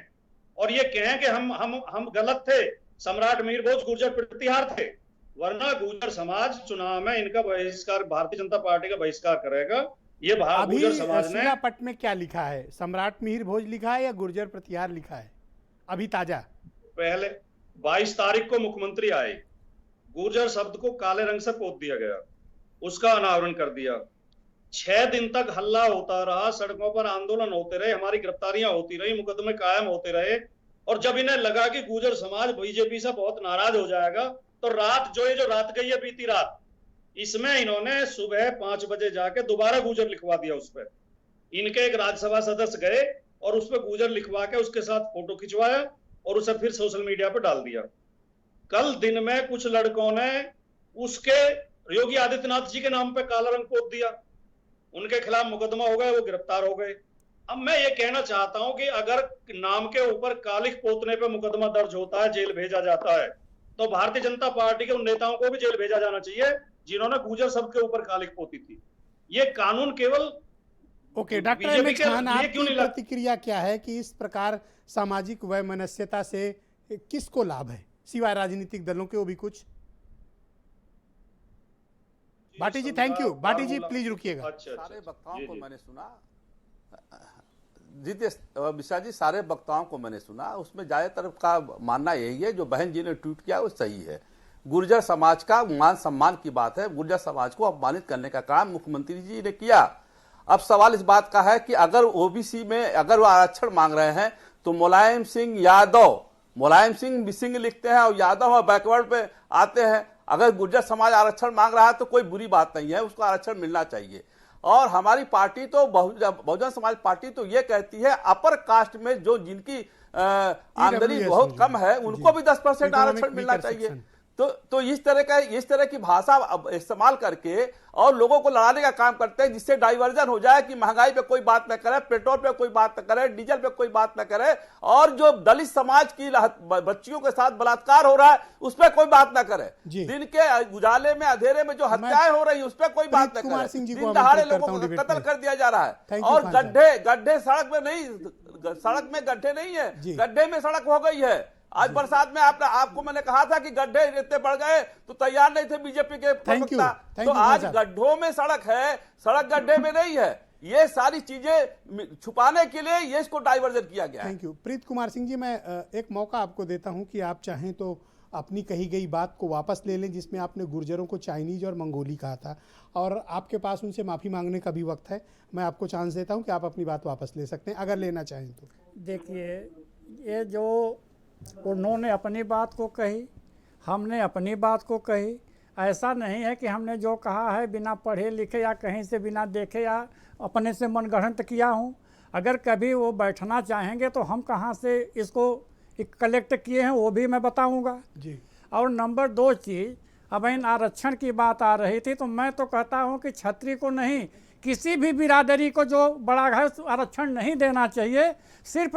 Speaker 8: और ये कहें कि हम गलत थे, सम्राट मिहिर भोज गुर्जर प्रतिहार थे, वरना गुर्जर समाज चुनाव में इनका बहिष्कार, भारतीय जनता पार्टी का बहिष्कार करेगा। ये गुर्जर समाज ने
Speaker 1: पट में क्या लिखा है, सम्राट मिहिर भोज लिखा है या गुर्जर प्रतिहार लिखा है? अभी ताजा
Speaker 8: पहले 22 तारीख को मुख्यमंत्री आए, गुर्जर शब्द को काले रंग से पोत दिया गया, उसका अनावरण कर दिया। 6 दिन तक हल्ला होता रहा, सड़कों पर आंदोलन होते रहे, हमारी गिरफ्तारियां होती रही, मुकदमे कायम होते रहे। और जब इन्हें लगा कि गुर्जर समाज बीजेपी से बहुत नाराज हो जाएगा, तो रात जो रात गई है, बीती रात, इसमें इन्होंने सुबह 5 बजे जाके दोबारा गुर्जर लिखवा दिया। उस पर इनके एक राज्यसभा सदस्य गए और उस पर गुर्जर लिखवा के उसके साथ फोटो खिंचवाया और उसे फिर सोशल मीडिया पर डाल दिया। कल दिन में कुछ लड़कों ने उसके योगी आदित्यनाथ जी के नाम पे काला रंग पोत दिया, उनके खिलाफ मुकदमा हो गया, वो गिरफ्तार हो गए। अब मैं ये कहना चाहता हूं कि अगर नाम के ऊपर कालिख पोतने पे मुकदमा दर्ज होता है, जेल भेजा जाता है, तो भारतीय जनता पार्टी के उन नेताओं को भी जेल भेजा जाना चाहिए जिन्होंने गुर्जर शब्द के ऊपर कालिख पोती थी। ये कानून केवल
Speaker 1: ओके, डॉक्टर अहमद खान, आपकी प्रतिक्रिया क्या है कि इस प्रकार सामाजिक वैमनस्यता से किसको लाभ है, सिवाय राजनीतिक दलों के? वो भी कुछ Bhati ji thank you. Bhati ji please रुकिएगा।
Speaker 8: अच्छा,
Speaker 9: सारे वक्ताओं
Speaker 8: जी,
Speaker 9: को
Speaker 8: जी।
Speaker 9: मैंने सुना, मिश्रा जी, सारे वक्ताओं को मैंने सुना। उसमें ज्यादातर का मानना यही है, जो बहन जी ने ट्वीट किया वो सही है। गुर्जर समाज का मान सम्मान की बात है, गुर्जर समाज को अपमानित करने का काम मुख्यमंत्री जी ने किया। अब सवाल इस बात का है कि अगर ओबीसी में अगर वो आरक्षण मांग रहे हैं तो मुलायम सिंह लिखते हैं और यादव और बैकवर्ड पे आते हैं। अगर गुर्जर समाज आरक्षण मांग रहा है तो कोई बुरी बात नहीं है, उसको आरक्षण मिलना चाहिए। और हमारी पार्टी तो बहुजन समाज पार्टी तो ये कहती है अपर कास्ट में जो जिनकी आमदनी बहुत कम है उनको भी 10% आरक्षण मिलना चाहिए। तो इस तरह की भाषा इस्तेमाल करके और लोगों को लड़ाने का काम करते हैं, जिससे डाइवर्जन हो जाए कि महंगाई पे कोई बात न करे, पेट्रोल पे कोई बात न करे, डीजल पे कोई बात न करे, और जो दलित समाज की बच्चियों के साथ बलात्कार हो रहा है उस पर कोई बात न करे, दिन के उजाले में अंधेरे में जो हत्याएं हो रही है उस पर कोई बात न करे, दिन दहाड़े लोगों को कत्ल कर दिया जा रहा है। और गड्ढे सड़क में गड्ढे नहीं है, गड्ढे में सड़क हो गई है। आज बरसात में आपको मैंने कहा था कि गड्ढे इतने बढ़ गए तो तैयार नहीं थे बीजेपी के प्रवक्ता। तो आज गड्ढों में सड़क है, सड़क गड्ढे में नहीं है। ये सारी चीजें छुपाने के लिए ये इसको डाइवर्जन किया गया है।
Speaker 1: Thank you. प्रीत कुमार सिंह जी, मैं एक मौका आपको देता हूं कि आप चाहें तो अपनी कही गई बात को वापस ले लें, जिसमें आपने गुर्जरों को चाइनीज और मंगोली कहा था, और आपके पास उनसे माफी मांगने का भी वक्त है। मैं आपको चांस देता हूं कि आप अपनी बात वापस ले सकते हैं अगर लेना चाहें तो।
Speaker 10: देखिए, ये जो उन्होंने अपनी बात को कही, हमने अपनी बात को कही, ऐसा नहीं है कि हमने जो कहा है बिना पढ़े लिखे या कहीं से बिना देखे या अपने से मनगढ़ंत किया हूँ। अगर कभी वो बैठना चाहेंगे तो हम कहाँ से इसको कलेक्ट किए हैं वो भी मैं बताऊँगा
Speaker 1: जी।
Speaker 10: और नंबर 2 चीज़, अब इन आरक्षण की बात आ रही थी तो मैं तो कहता हूँ कि छत्री को नहीं, किसी भी बिरादरी को जो बड़ा है आरक्षण नहीं देना चाहिए। सिर्फ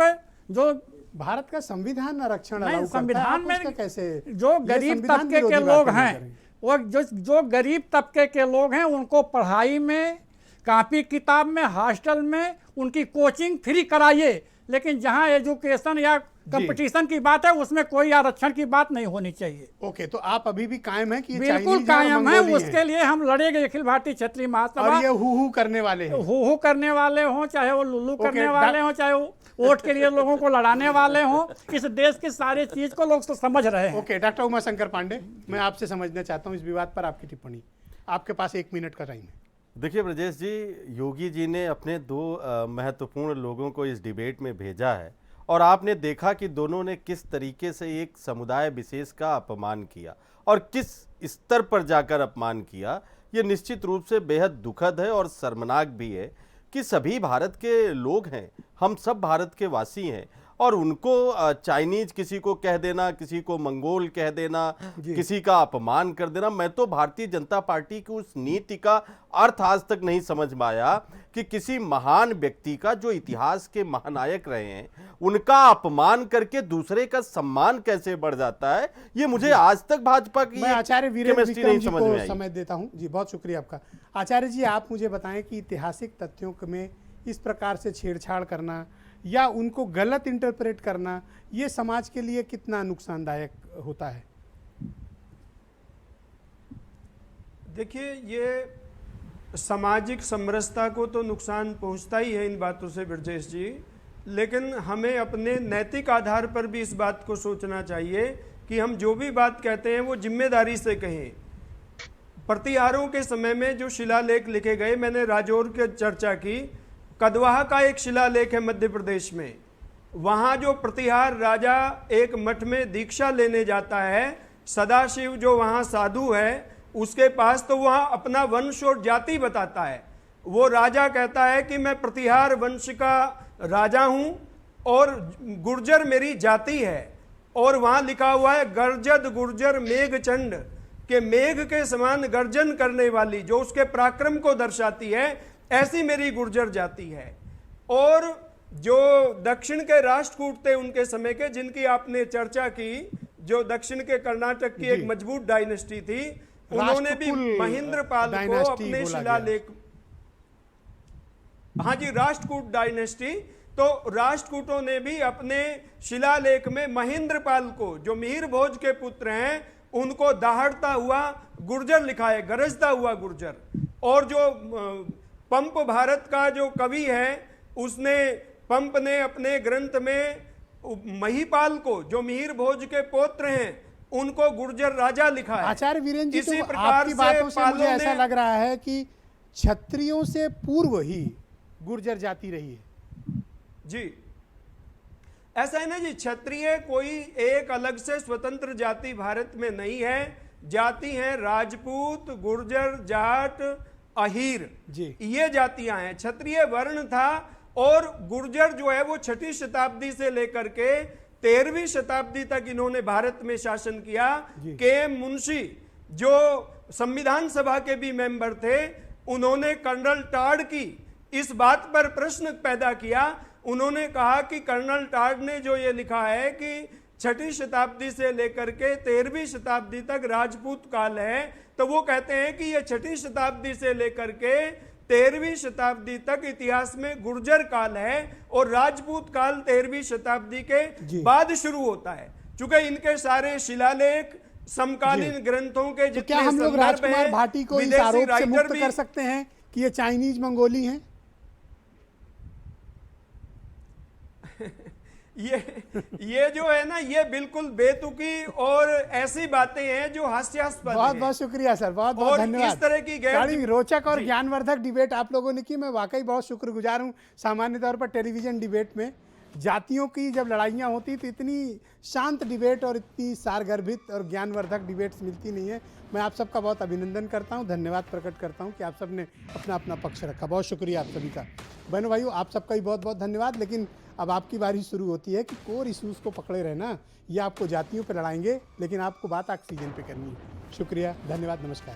Speaker 10: जो
Speaker 1: भारत का संविधान आरक्षण
Speaker 10: नहीं, संविधान में
Speaker 1: कैसे
Speaker 10: जो गरीब तबके के लोग हैं, वो जो गरीब तबके के लोग हैं उनको पढ़ाई में, कॉपी किताब में, हॉस्टल में उनकी कोचिंग फ्री कराइए, लेकिन जहां एजुकेशन या कंपटीशन की बात है उसमें कोई आरक्षण की बात नहीं होनी चाहिए।
Speaker 1: ओके, तो आप अभी भी कायम है कि
Speaker 10: बिल्कुल कायम है, उसके लिए हम लड़ेंगे। अखिल भारतीय क्षत्रिय महासभा।
Speaker 1: और ये हु करने वाले हैं,
Speaker 10: हु करने वाले हों, चाहे वो लुल्लू करने वाले हों, चाहे वो वोट के लिए लोगों को लड़ाने वाले हों, इस देश की सारी चीज को लोग तो समझ रहे हैं।
Speaker 1: ओके, डॉक्टर उमाशंकर पांडे, मैं आपसे समझना चाहता हूँ इस विवाद पर आपकी टिप्पणी। आपके पास 1 मिनट का टाइम है।
Speaker 11: देखिए ब्रजेश जी, योगी जी ने अपने 2 महत्वपूर्ण लोगों को इस डिबेट में भेजा है और आपने देखा कि दोनों ने किस तरीके से एक समुदाय विशेष का अपमान किया और किस स्तर पर जाकर अपमान किया। ये निश्चित रूप से बेहद दुखद है और शर्मनाक भी है कि सभी भारत के लोग हैं, हम सब भारत के वासी हैं, और उनको चाइनीज किसी को कह देना, किसी को मंगोल कह देना, किसी का अपमान कर देना, मैं तो भारतीय जनता पार्टी की उस नीति का अर्थ आज तक नहीं समझ पाया कि किसी महान व्यक्ति का, जो इतिहास के महानायक रहे हैं, उनका अपमान करके दूसरे का सम्मान कैसे बढ़ जाता है। ये मुझे आज तक भाजपा की
Speaker 1: आचार्य वीरेंद्र विक्रम
Speaker 11: नहीं
Speaker 1: जी
Speaker 11: समझ
Speaker 1: को
Speaker 11: में आई।
Speaker 1: समय देता हूं जी। बहुत शुक्रिया आपका। आचार्य जी, आप मुझे बताएं कि ऐतिहासिक तथ्यों में इस प्रकार से छेड़छाड़ करना या उनको गलत इंटरप्रेट करना, ये समाज के लिए कितना नुकसानदायक होता है?
Speaker 12: देखिए, ये सामाजिक समरसता को तो नुकसान पहुंचता ही है इन बातों से ब्रजेश जी, लेकिन हमें अपने नैतिक आधार पर भी इस बात को सोचना चाहिए कि हम जो भी बात कहते हैं वो जिम्मेदारी से कहें। प्रतिहारों के समय में जो शिलालेख लिखे गए, मैंने राजौर की चर्चा की, कदवाहा का एक शिलालेख है मध्य प्रदेश में। वहाँ जो प्रतिहार राजा एक मठ में दीक्षा लेने जाता है, सदाशिव जो वहाँ साधु है उसके पास, तो वहाँ अपना वंश और जाति बताता है। वो राजा कहता है कि मैं प्रतिहार वंश का राजा हूँ और गुर्जर मेरी जाति है, और वहाँ लिखा हुआ है गर्जद गुर्जर मेघचंड, के मेघ के समान गर्जन करने वाली, जो उसके पराक्रम को दर्शाती है, ऐसी मेरी गुर्जर जाति है। और जो दक्षिण के राष्ट्रकूट थे उनके समय के, जिनकी आपने चर्चा की, जो दक्षिण के कर्नाटक की एक मजबूत डायनेस्टी थी, उन्होंने भी महेंद्रपाल को अपने शिलालेख, हाँ जी, राष्ट्रकूट डायनेस्टी, तो राष्ट्रकूटों ने भी अपने शिलालेख में महेंद्रपाल को, जो मिहिर भोज के पुत्र हैं, उनको दहाड़ता हुआ गुर्जर लिखा है, गरजता हुआ गुर्जर। और जो पंप भारत का जो कवि है, उसने पंप ने अपने ग्रंथ में महिपाल को, जो मिहिर भोज के पौत्र हैं, उनको गुर्जर राजा लिखा है।
Speaker 1: आचार्य वीरेंद्र जी,
Speaker 12: इसी
Speaker 1: तो
Speaker 12: प्रकार
Speaker 1: आपकी बातों से मुझे
Speaker 12: पालों ने-
Speaker 1: ऐसा लग रहा है कि क्षत्रियों से पूर्व ही गुर्जर जाति रही है।
Speaker 12: जी, ऐसा है ना जी, क्षत्रिय कोई एक अलग से स्वतंत्र जाति भारत में नहीं है। जाति है राजपूत, गुर्जर, जाट, अहीर,
Speaker 1: जी।
Speaker 12: ये जातियां हैं। क्षत्रिय वर्ण था, और गुर्जर जो है वो 6वीं शताब्दी से लेकर के 13वीं शताब्दी तक इन्होंने भारत में शासन किया। के एम मुंशी, जो संविधान सभा के भी मेंबर थे, उन्होंने कर्नल टाड की इस बात पर प्रश्न पैदा किया। उन्होंने कहा कि कर्नल टाड ने जो ये लिखा है कि 6वीं शताब्दी से लेकर के 13वीं शताब्दी तक राजपूत काल है, तो वो कहते हैं कि ये 6वीं शताब्दी से लेकर के 13वीं शताब्दी तक इतिहास में गुर्जर काल है, और राजपूत काल 13वीं शताब्दी के बाद शुरू होता है। चूंकि इनके सारे शिलालेख समकालीन ग्रंथों के
Speaker 1: तो
Speaker 12: जितने
Speaker 1: क्या हम लोग
Speaker 12: संदर्भ
Speaker 1: राजकुमार
Speaker 12: हैं,
Speaker 1: भाटी को इस
Speaker 12: विदेशी
Speaker 1: आरोप से
Speaker 12: राइटर
Speaker 1: मुक्त
Speaker 12: भी-
Speaker 1: कर सकते हैं कि ये चाइनीज मंगोली हैं?
Speaker 12: ये जो है ना, ये बिल्कुल बेतुकी और ऐसी बातें हैं जो हास्यास्पद
Speaker 1: बहुत
Speaker 12: हैं।
Speaker 1: बहुत शुक्रिया सर, बहुत बहुत
Speaker 12: और
Speaker 1: धन्यवाद।
Speaker 12: इस तरह की
Speaker 1: बड़ी रोचक और ज्ञानवर्धक डिबेट आप लोगों ने की, मैं वाकई बहुत शुक्रगुजार हूँ। सामान्य तौर पर टेलीविजन डिबेट में जातियों की जब लड़ाइयाँ होती तो इतनी शांत डिबेट और इतनी सारगर्भित और ज्ञानवर्धक डिबेट्स मिलती नहीं है। मैं आप सबका बहुत अभिनंदन करता हूँ, धन्यवाद प्रकट करता हूँ कि आप सब ने अपना अपना पक्ष रखा। बहुत शुक्रिया आप सभी का। बहनों भाइयों, आप सबका भी बहुत बहुत धन्यवाद। लेकिन अब आपकी बारी शुरू होती है कि कोर इशूज़ को पकड़े रहना। ये आपको जातियों पर लड़ाएंगे, लेकिन आपको बात ऑक्सीजन पे करनी है। शुक्रिया, धन्यवाद, नमस्कार।